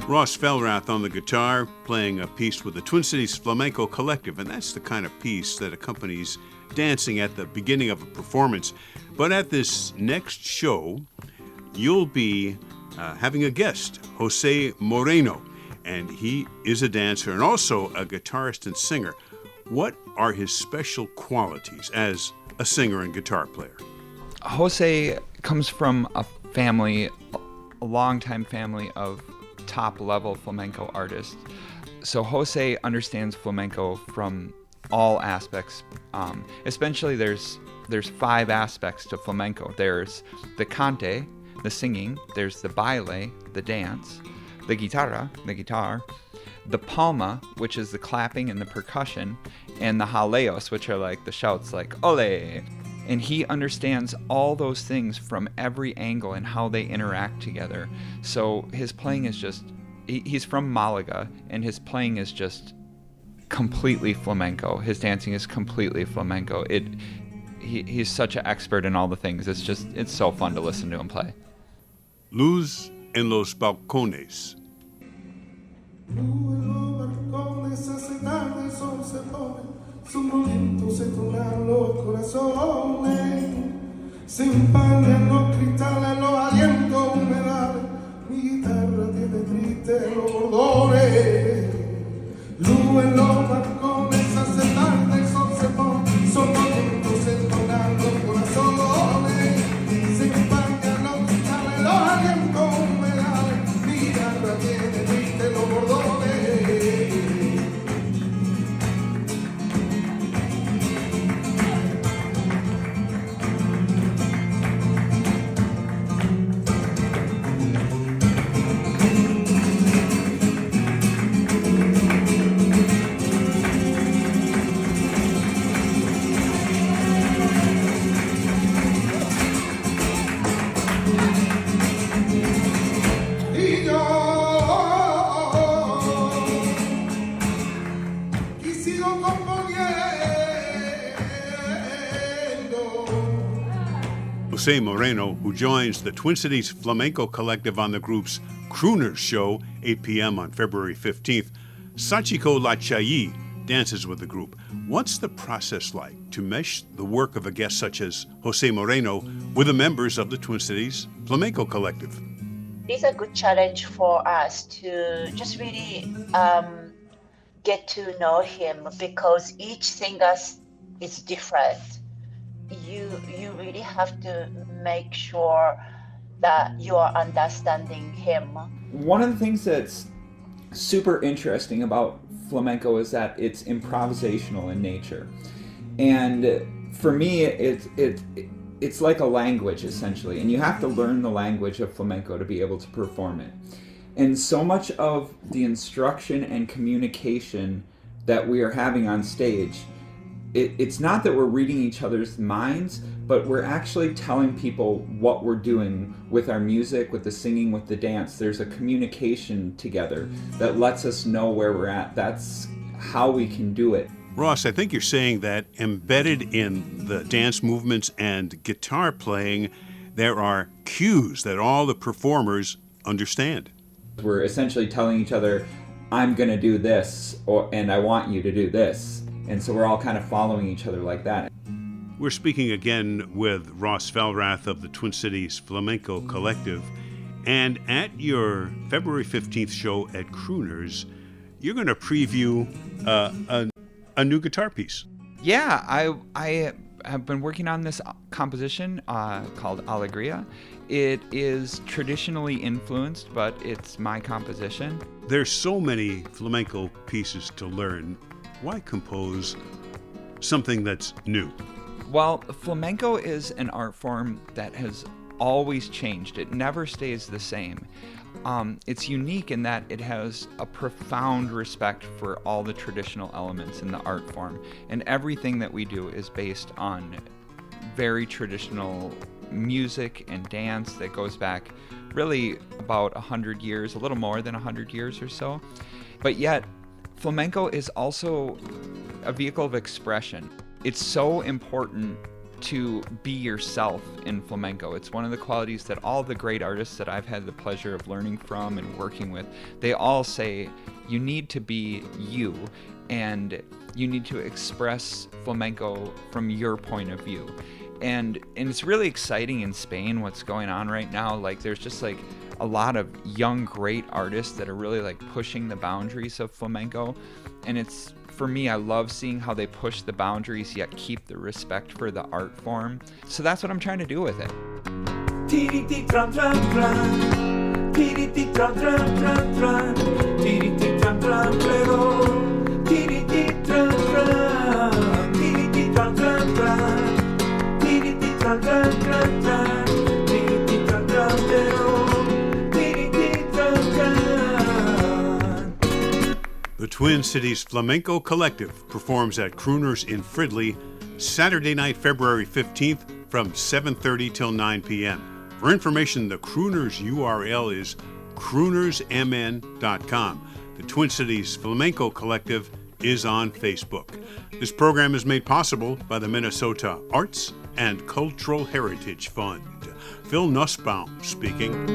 Ross Felrath on the guitar, playing a piece with the Twin Cities Flamenco Collective, and that's the kind of piece that accompanies dancing at the beginning of a performance. But at this next show, you'll be having a guest, Jose Moreno, and he is a dancer and also a guitarist and singer. What are his special qualities as a singer and guitar player? Jose comes from a family, a longtime family of top-level flamenco artists. So Jose understands flamenco from all aspects. Especially there's 5 aspects to flamenco. There's the cante, the singing. There's the baile, the dance. The guitarra, the guitar. The palma, which is the clapping and the percussion. And the jaleos, which are like the shouts like ole. And he understands all those things from every angle and how they interact together. So his playing is just, he's from Malaga, and his playing is just completely flamenco. His dancing is completely flamenco. He's such an expert in all the things. It's so fun to listen to him play. Luz en los balcones. Somnoliento se tornan los corazones, se empañan los cristales, los alientos humedales, mi guitarra tiene triste los bordones. Luz en los balcones, hace tarde, el sol se pone, somnoliento se tornan los corazones, se empañan los cristales, los alientos humedales, mi guitarra tiene triste los bordones. Jose Moreno, who joins the Twin Cities Flamenco Collective on the group's Crooners show, 8 p.m. on February 15th. Sachiko Lachayi dances with the group. What's the process like to mesh the work of a guest such as Jose Moreno with the members of the Twin Cities Flamenco Collective? It's a good challenge for us to just really get to know him, because each singer is different. You really have to make sure that you are understanding him. One of the things that's super interesting about flamenco is that it's improvisational in nature, and for me it's like a language essentially, and you have to learn the language of flamenco to be able to perform it. And so much of the instruction and communication that we are having on stage, it's not that we're reading each other's minds, but we're actually telling people what we're doing with our music, with the singing, with the dance. There's a communication together that lets us know where we're at. That's how we can do it. Ross, I think you're saying that embedded in the dance movements and guitar playing, there are cues that all the performers understand. We're essentially telling each other, I'm going to do this, and I want you to do this. And so we're all kind of following each other like that. We're speaking again with Ross Felrath of the Twin Cities Flamenco Collective. And at your February 15th show at Crooners, you're going to preview a new guitar piece. Yeah, I have been working on this composition called Alegria. It is traditionally influenced, but it's my composition. There's so many flamenco pieces to learn. Why compose something that's new? Well, flamenco is an art form that has always changed. It never stays the same. It's unique in that it has a profound respect for all the traditional elements in the art form, and everything that we do is based on very traditional music and dance that goes back really about 100 years, a little more than 100 years or so. But yet, flamenco is also a vehicle of expression. It's so important to be yourself in flamenco. It's one of the qualities that all the great artists that I've had the pleasure of learning from and working with, they all say you need to be you, and you need to express flamenco from your point of view. And it's really exciting in Spain what's going on right now. Like there's just like a lot of young great artists that are really like pushing the boundaries of flamenco, and it's, for me, I love seeing how they push the boundaries yet keep the respect for the art form. So that's what I'm trying to do with it. The Twin Cities Flamenco Collective performs at Crooners in Fridley Saturday night, February 15th from 7:30 till 9 p.m. For information, the Crooners URL is croonersmn.com. The Twin Cities Flamenco Collective is on Facebook. This program is made possible by the Minnesota Arts and Cultural Heritage Fund. Phil Nussbaum speaking.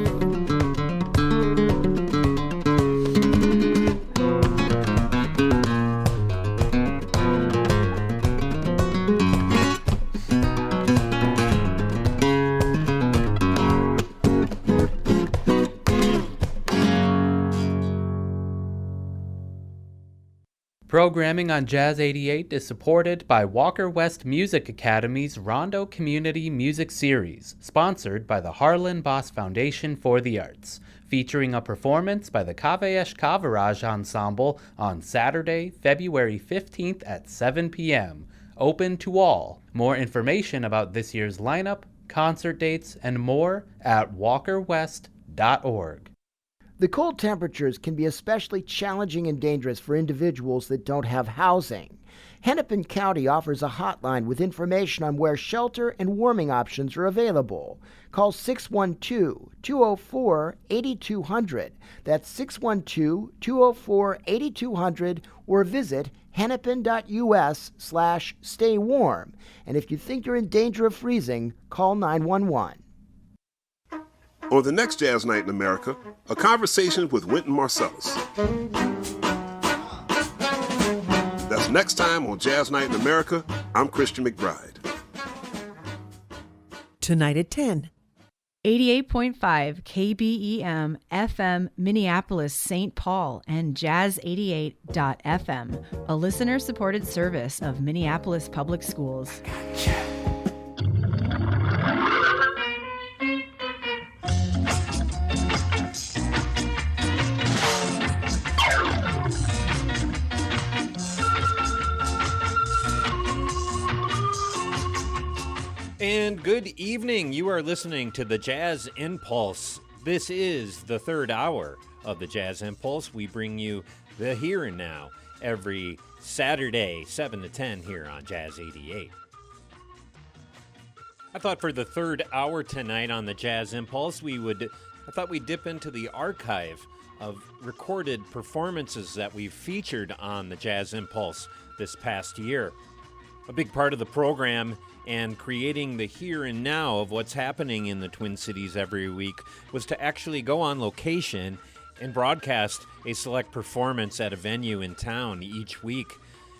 Programming on Jazz 88 is supported by Walker West Music Academy's Rondo Community Music Series, sponsored by the Harlan Boss Foundation for the Arts, featuring a performance by the Kavesh Kavaraj Ensemble on Saturday, February 15th at 7 p.m., open to all. More information about this year's lineup, concert dates, and more at walkerwest.org. The cold temperatures can be especially challenging and dangerous for individuals that don't have housing. Hennepin County offers a hotline with information on where shelter and warming options are available. Call 612-204-8200. That's 612-204-8200, or visit hennepin.us/stay warm. And if you think you're in danger of freezing, call 911. On the next Jazz Night in America, a conversation with Wynton Marsalis. That's next time on Jazz Night in America. I'm Christian McBride. Tonight at 10. 88.5 KBEM FM Minneapolis St. Paul and Jazz88.FM, a listener-supported service of Minneapolis Public Schools. And good evening. You are listening to the Jazz Impulse. This is the third hour of the Jazz Impulse. We bring you the here and now every Saturday, 7 to 10 here on Jazz 88. I thought for the third hour tonight on the Jazz Impulse, I thought we'd dip into the archive of recorded performances that we've featured on the Jazz Impulse this past year. A big part of the program and creating the here and now of what's happening in the Twin Cities every week was to actually go on location and broadcast a select performance at a venue in town each week.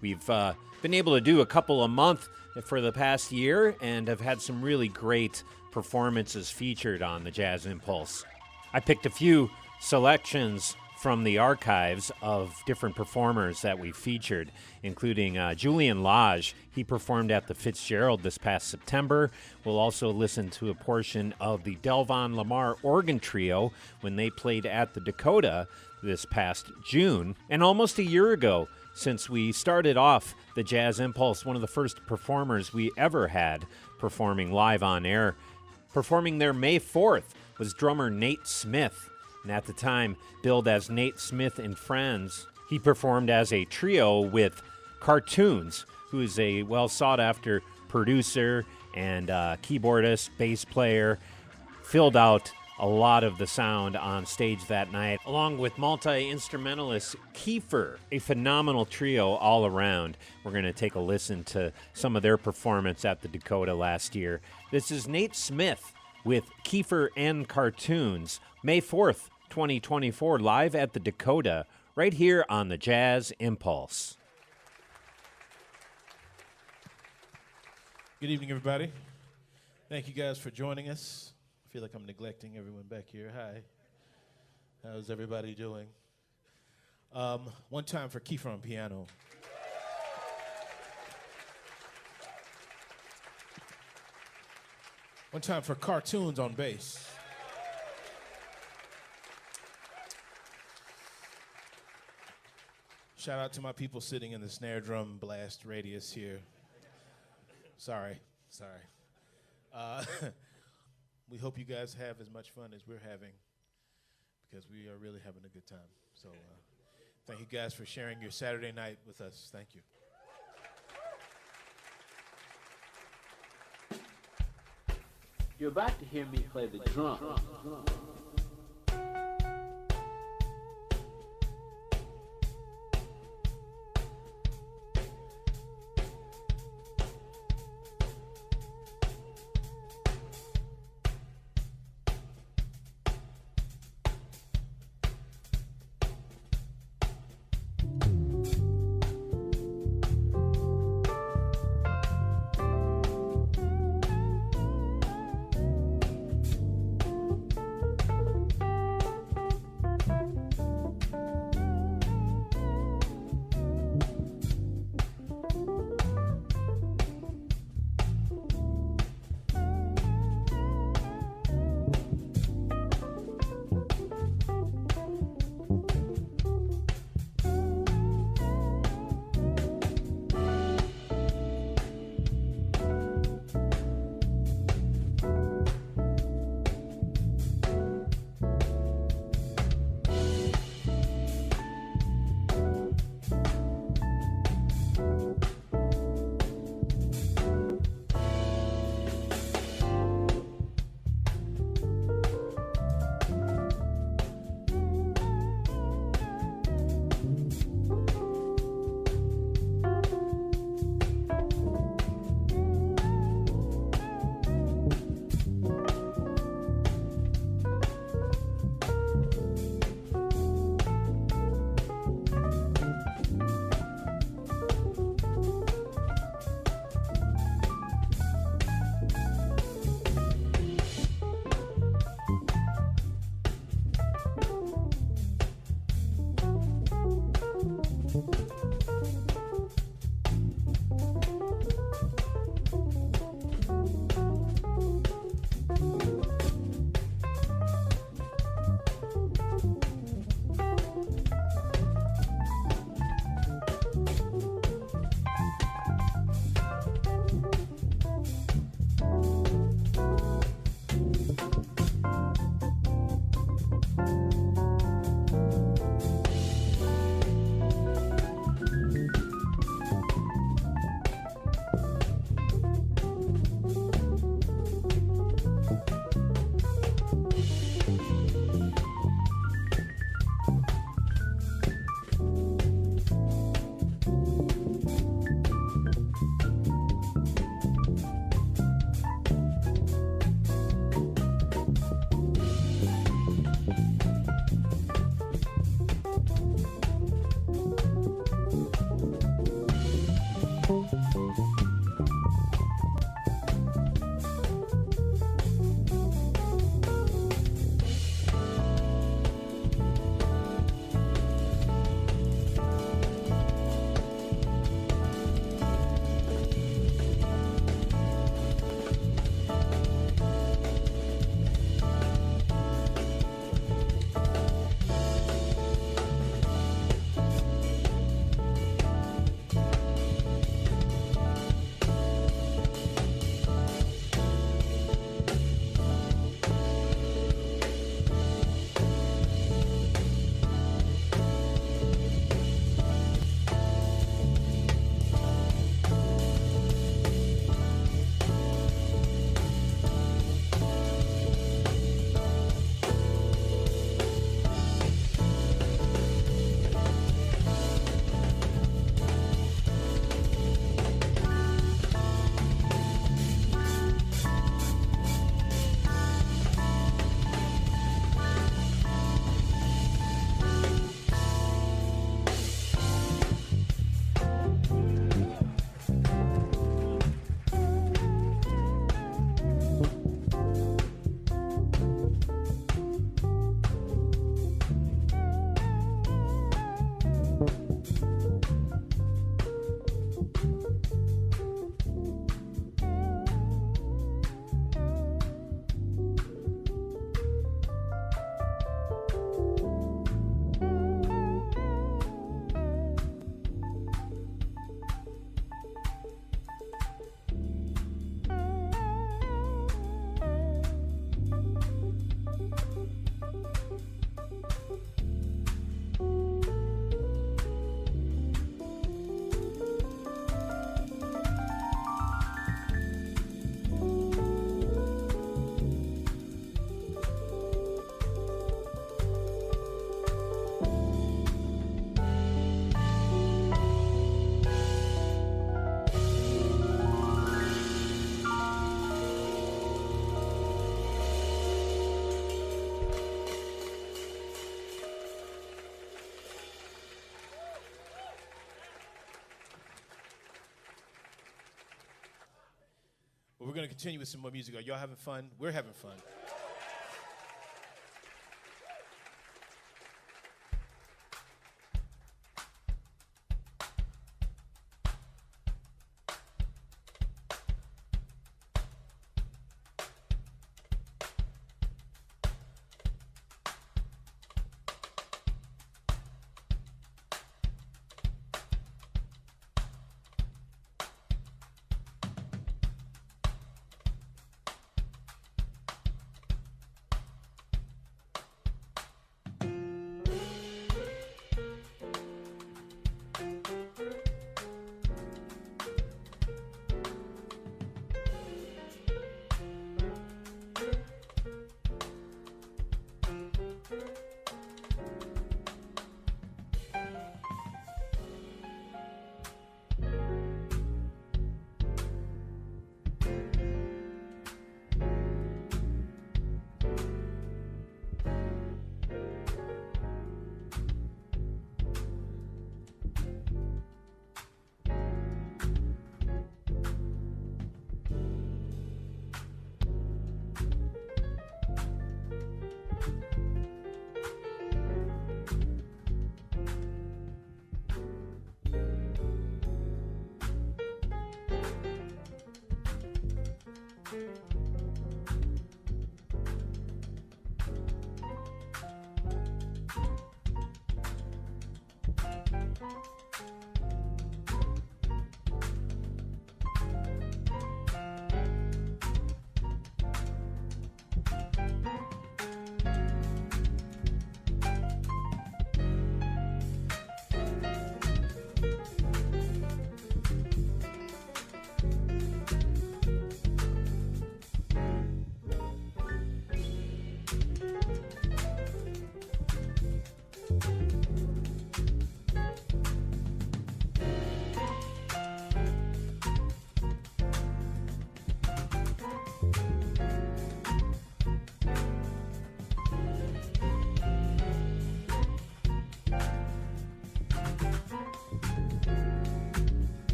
We've been able to do a couple a month for the past year and have had some really great performances featured on the Jazz Impulse. I picked a few selections from the archives of different performers that we featured, including Julian Lage. He performed at the Fitzgerald this past September. We'll also listen to a portion of the Delvon Lamar Organ Trio when they played at the Dakota this past June. And almost a year ago, since we started off the Jazz Impulse, one of the first performers we ever had performing live on air, performing there May 4th, was drummer Nate Smith. And at the time, billed as Nate Smith and Friends, he performed as a trio with Cartoons, who is a well-sought-after producer and keyboardist, bass player, filled out a lot of the sound on stage that night, along with multi-instrumentalist Kiefer, a phenomenal trio all around. We're going to take a listen to some of their performance at the Dakota last year. This is Nate Smith with Kiefer and Cartoons, May 4th, 2024, live at the Dakota, right here on the Jazz Impulse. Good evening, everybody. Thank you guys for joining us. I feel like I'm neglecting everyone back here. Hi. How's everybody doing? One time for Kiefer on piano. One time for Cartoons on bass. Shout out to my people sitting in the snare drum blast radius here. Sorry. We hope you guys have as much fun as we're having, because we are really having a good time. So thank you guys for sharing your Saturday night with us. Thank you. You're about to hear me play the drum. We're going to continue with some more music. Are y'all having fun? We're having fun.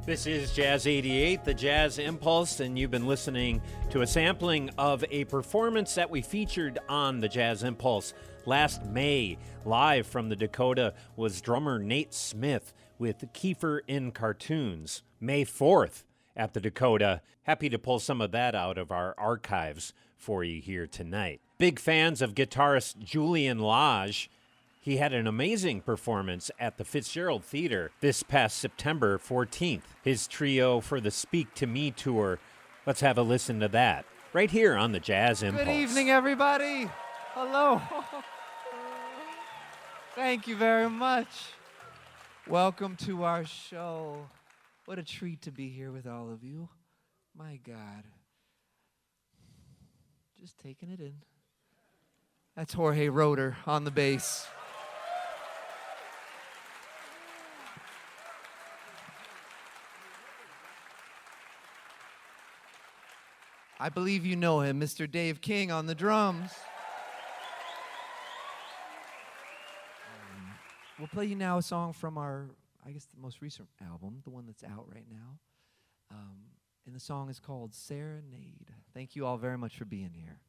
This is Jazz88, the Jazz Impulse, and you've been listening to a sampling of a performance that we featured on the Jazz Impulse last May. Live from the Dakota was drummer Nate Smith with Kiefer in Cartoons. May 4th at the Dakota. Happy to pull some of that out of our archives for you here tonight. Big fans of guitarist Julian Lage. He had an amazing performance at the Fitzgerald Theater this past September 14th. His trio for the Speak to Me tour. Let's have a listen to that right here on the Jazz Impulse. Good evening, everybody. Hello. Thank you very much. Welcome to our show. What a treat to be here with all of you. My God. Just taking it in. That's Jorge Roeder on the bass. I believe you know him, Mr. Dave King on the drums. We'll play you now a song from our, I guess, the most recent album, the one that's out right now. And the song is called Serenade. Thank you all very much for being here.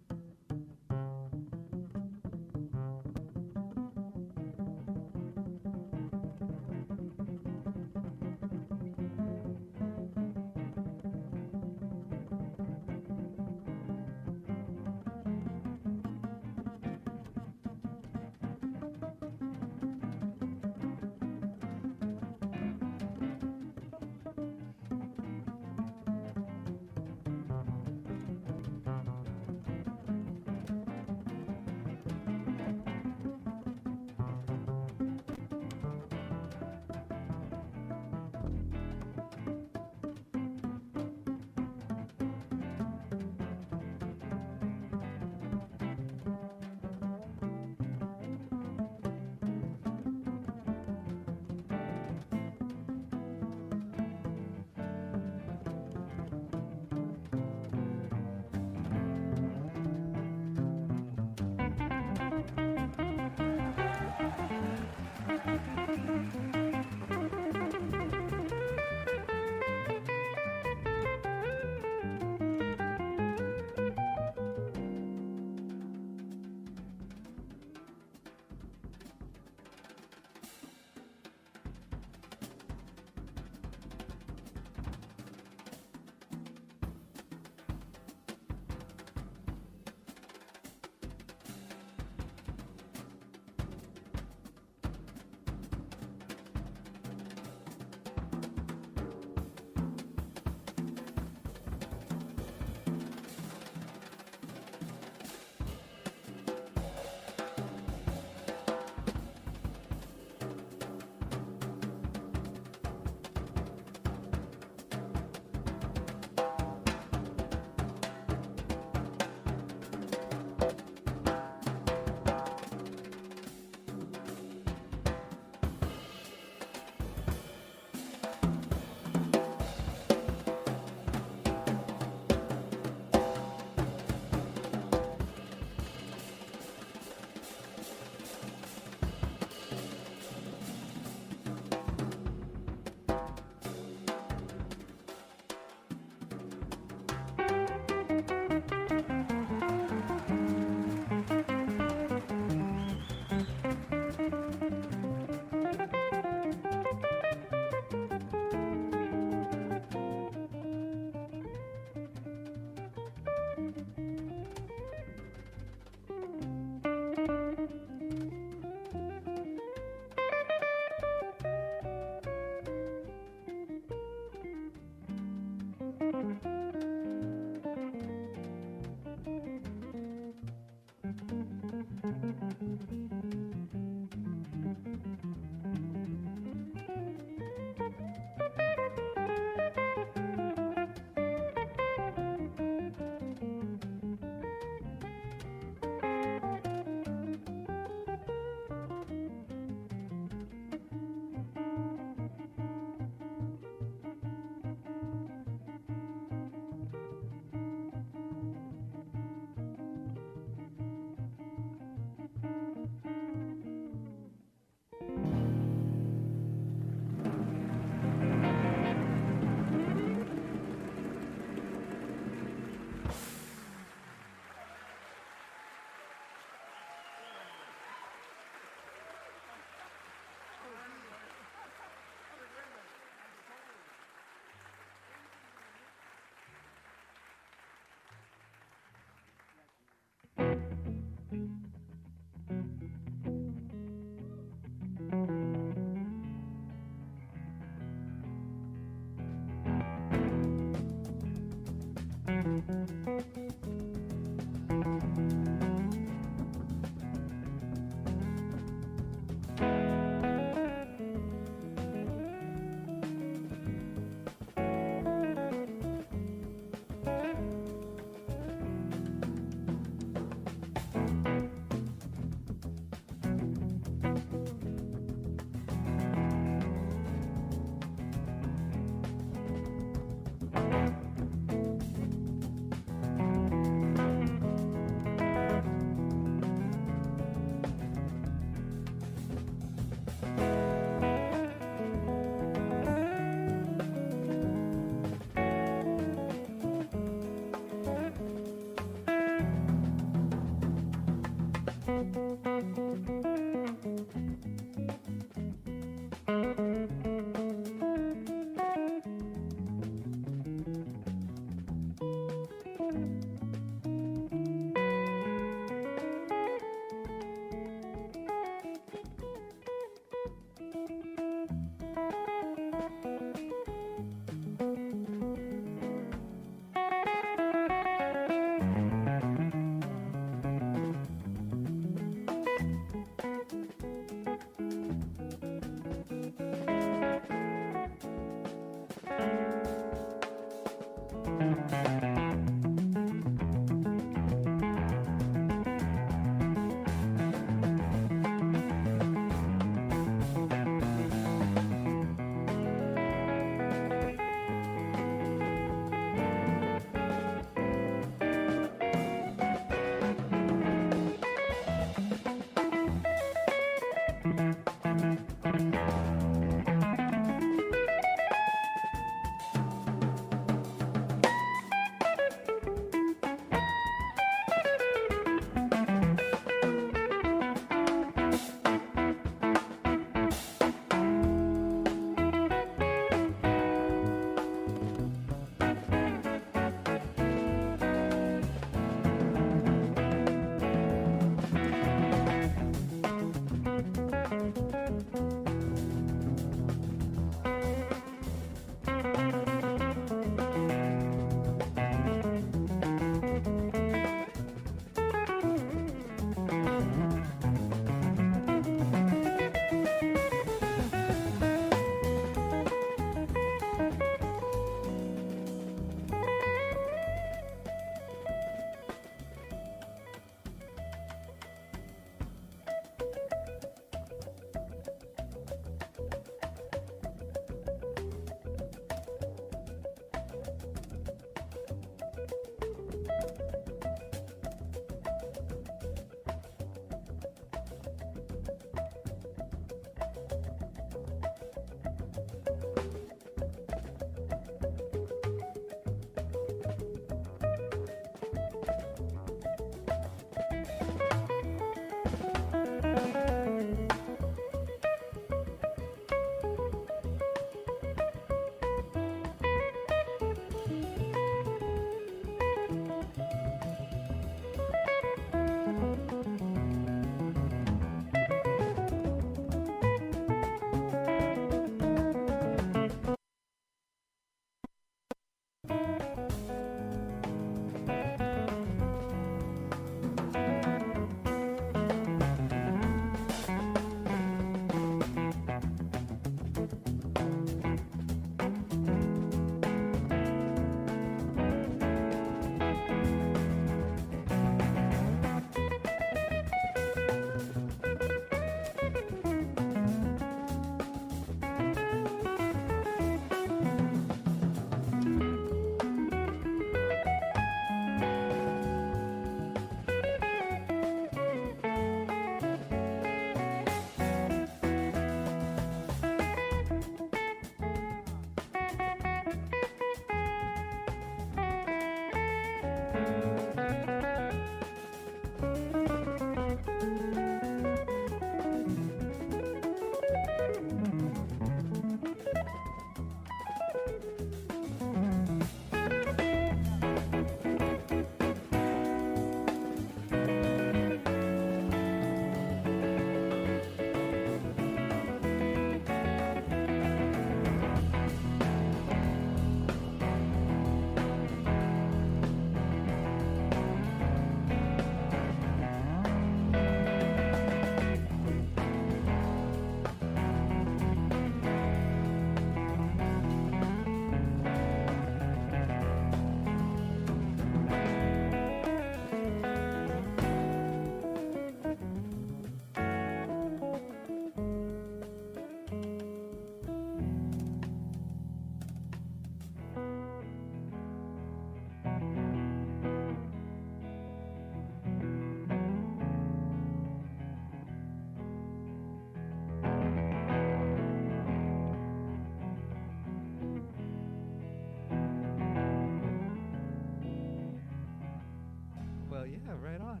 Yeah, right on.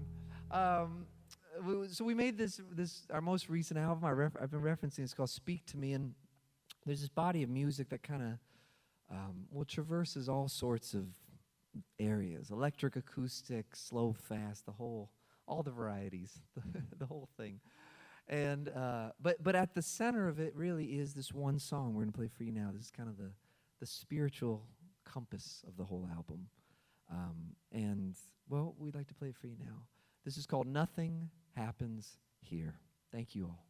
So we made this our most recent album. I've been referencing. It's called "Speak to Me," and there's this body of music that kind of traverses all sorts of areas: electric, acoustic, slow, fast, all the varieties, the whole thing. And but at the center of it really is this one song we're gonna play for you now. This is kind of the spiritual compass of the whole album. And well, we'd like to play it for you now. This is called "Nothing Happens Here." Thank you all.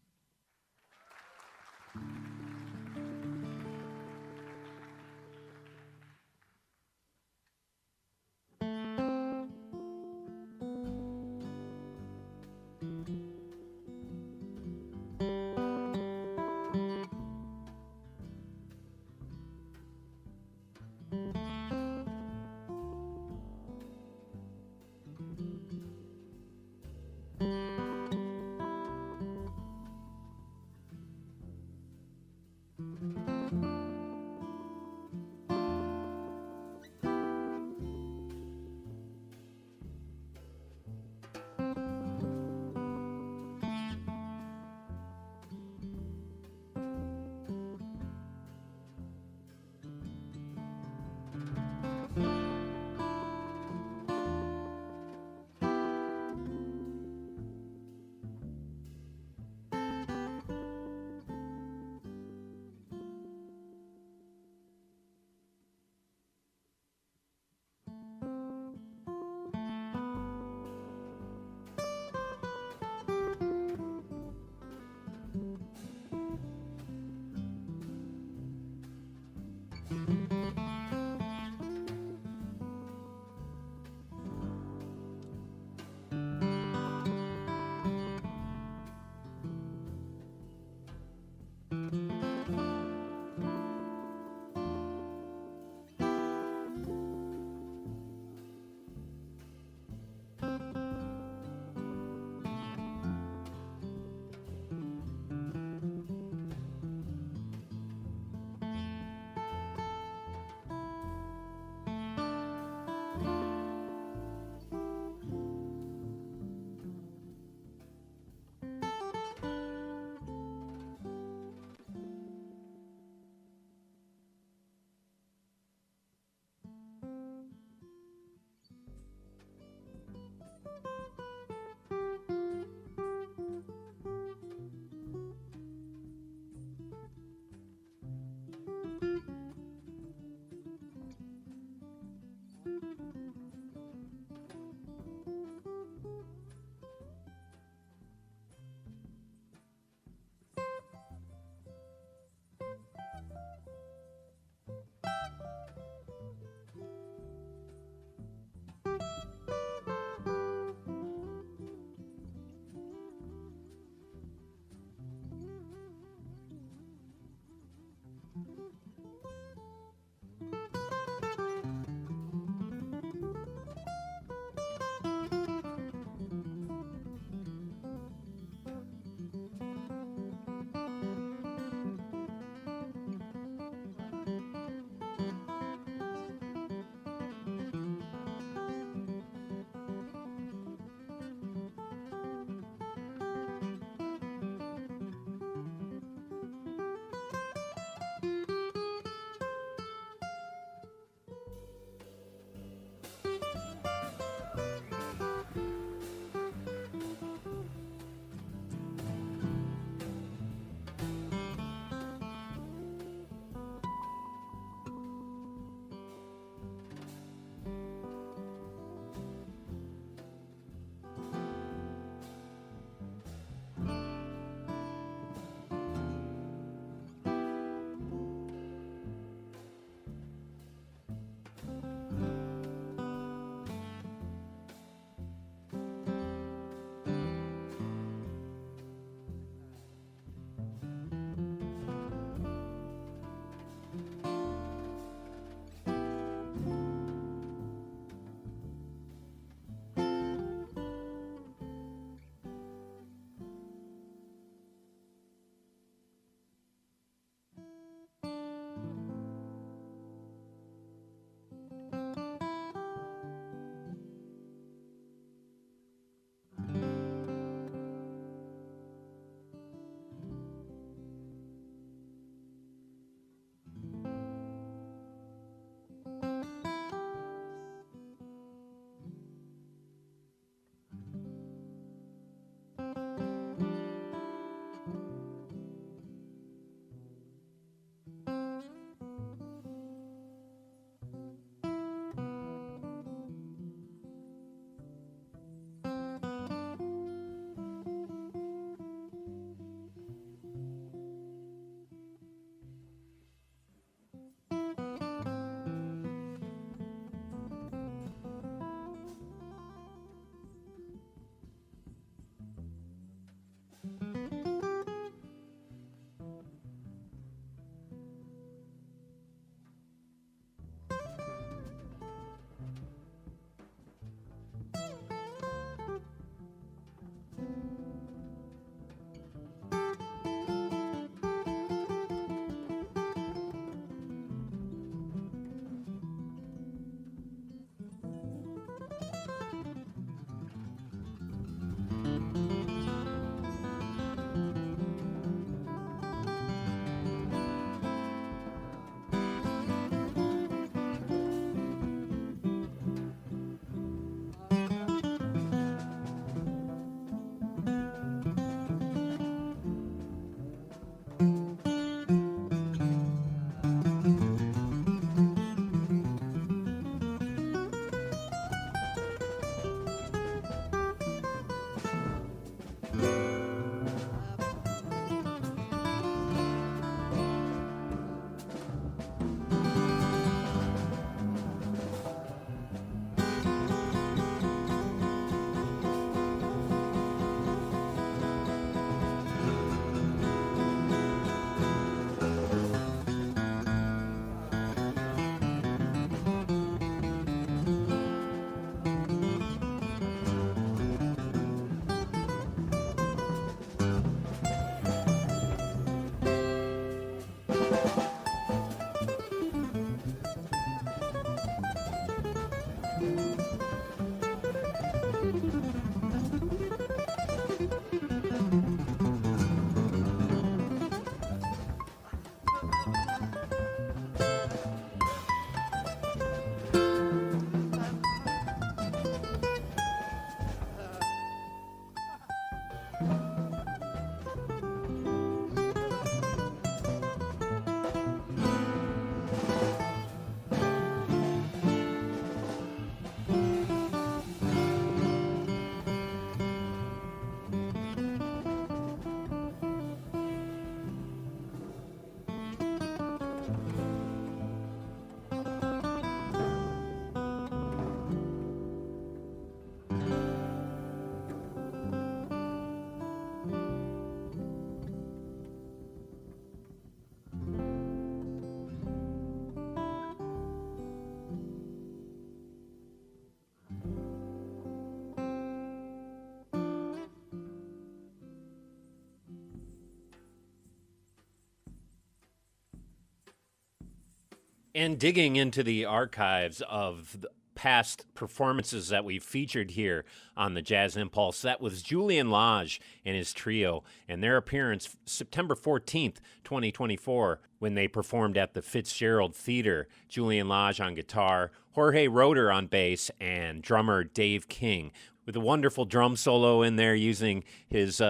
And digging into the archives of the past performances that we've featured here on the Jazz Impulse, that was Julian Lage and his trio, and their appearance September 14th, 2024, when they performed at the Fitzgerald Theater. Julian Lage on guitar, Jorge Roeder on bass, and drummer Dave King, with a wonderful drum solo in there using his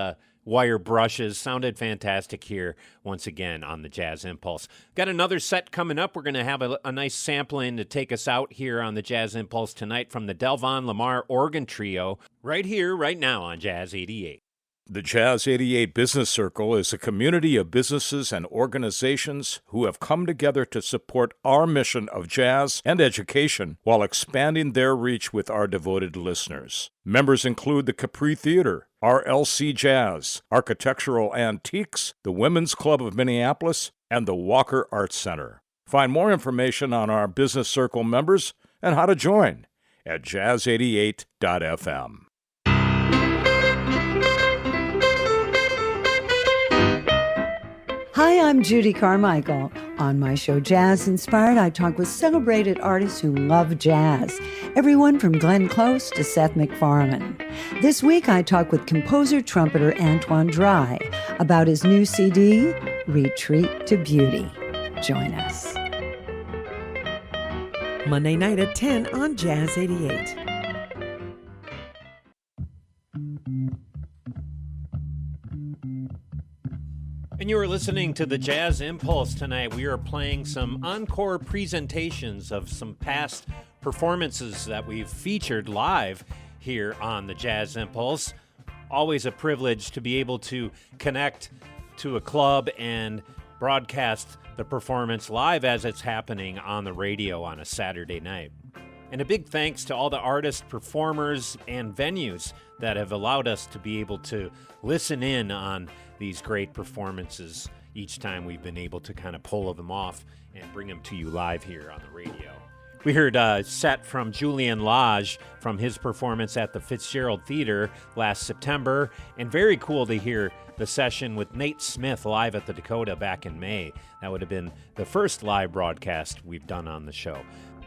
wire brushes. Sounded fantastic here once again on the Jazz Impulse. Got another set coming up. We're going to have a nice sampling to take us out here on the Jazz Impulse tonight from the Delvon Lamar Organ Trio, right here, right now on Jazz 88. The Jazz 88 Business Circle is a community of businesses and organizations who have come together to support our mission of jazz and education while expanding their reach with our devoted listeners. Members include the Capri Theater, RLC Jazz, Architectural Antiques, the Women's Club of Minneapolis, and the Walker Arts Center. Find more information on our Business Circle members and how to join at jazz88.fm. Hi, I'm Judy Carmichael. On my show, Jazz Inspired, I talk with celebrated artists who love jazz. Everyone from Glenn Close to Seth MacFarlane. This week, I talk with composer-trumpeter Antoine Dry about his new CD, Retreat to Beauty. Join us. Monday night at 10 on Jazz 88. And you are listening to the Jazz Impulse tonight. We are playing some encore presentations of some past performances that we've featured live here on the Jazz Impulse. Always a privilege to be able to connect to a club and broadcast the performance live as it's happening on the radio on a Saturday night. And a big thanks to all the artists, performers, and venues that have allowed us to be able to listen in on these great performances each time we've been able to kind of pull them off and bring them to you live here on the radio. We heard a set from Julian Lage from his performance at the Fitzgerald Theater last September, and very cool to hear the session with Nate Smith live at the Dakota back in May. That would have been the first live broadcast we've done on the show.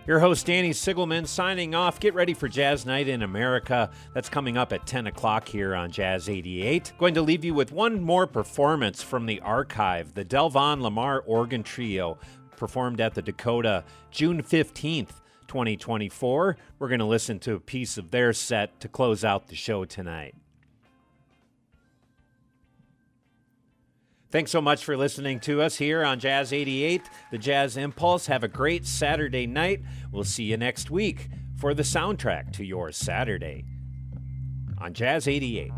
Your host, Danny Sigelman, signing off. Get ready for Jazz Night in America. That's coming up at 10 o'clock here on Jazz 88. Going to leave you with one more performance from the archive. The Delvon Lamar Organ Trio performed at the Dakota June 15th, 2024. We're going to listen to a piece of their set to close out the show tonight. Thanks so much for listening to us here on Jazz 88, the Jazz Impulse. Have a great Saturday night. We'll see you next week for the soundtrack to your Saturday on Jazz 88.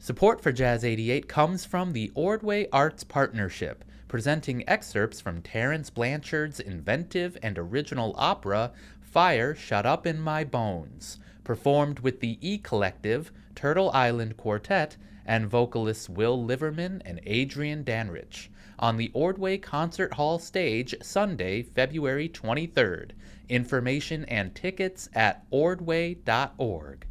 Support for Jazz 88 comes from the Ordway Arts Partnership, presenting excerpts from Terence Blanchard's inventive and original opera, Fire Shut Up in My Bones, performed with the E Collective, Turtle Island Quartet, and vocalists Will Liverman and Adrian Danrich, on the Ordway Concert Hall stage Sunday, February 23rd. Information and tickets at ordway.org.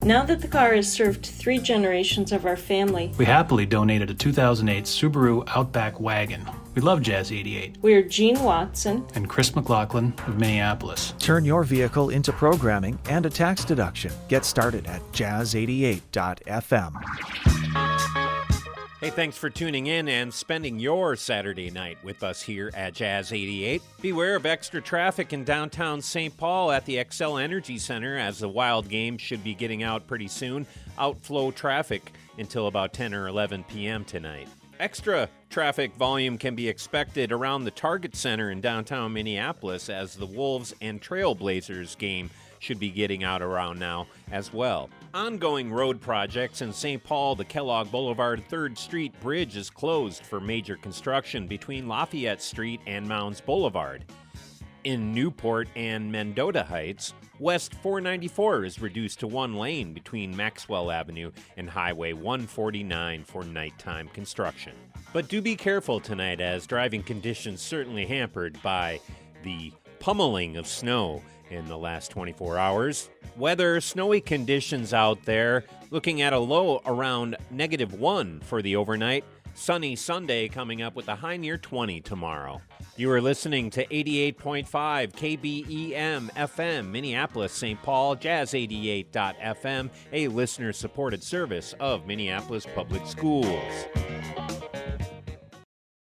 Now that the car has served 3 generations of our family, we happily donated a 2008 Subaru Outback wagon. We love Jazz 88. We're Gene Watson and Chris McLaughlin of Minneapolis. Turn your vehicle into programming and a tax deduction. Get started at jazz88.fm. Hey, thanks for tuning in and spending your Saturday night with us here at Jazz 88. Beware of extra traffic in downtown St. Paul at the Xcel Energy Center, as the Wild game should be getting out pretty soon. Outflow traffic until about 10 or 11 p.m. tonight. Extra traffic volume can be expected around the Target Center in downtown Minneapolis, as the Wolves and Trailblazers game should be getting out around now as well. Ongoing road projects in St. Paul. The Kellogg Boulevard 3rd Street Bridge is closed for major construction between Lafayette Street and Mounds Boulevard. In Newport and Mendota Heights, West 494 is reduced to 1 lane between Maxwell Avenue and Highway 149 for nighttime construction. But do be careful tonight, as driving conditions certainly hampered by the pummeling of snow in the last 24 hours. Weather, snowy conditions out there, looking at a low around -1 for the overnight. Sunny Sunday coming up with a high near 20 tomorrow. You are listening to 88.5 KBEM FM, Minneapolis, St. Paul, Jazz88.fm, a listener-supported service of Minneapolis Public Schools.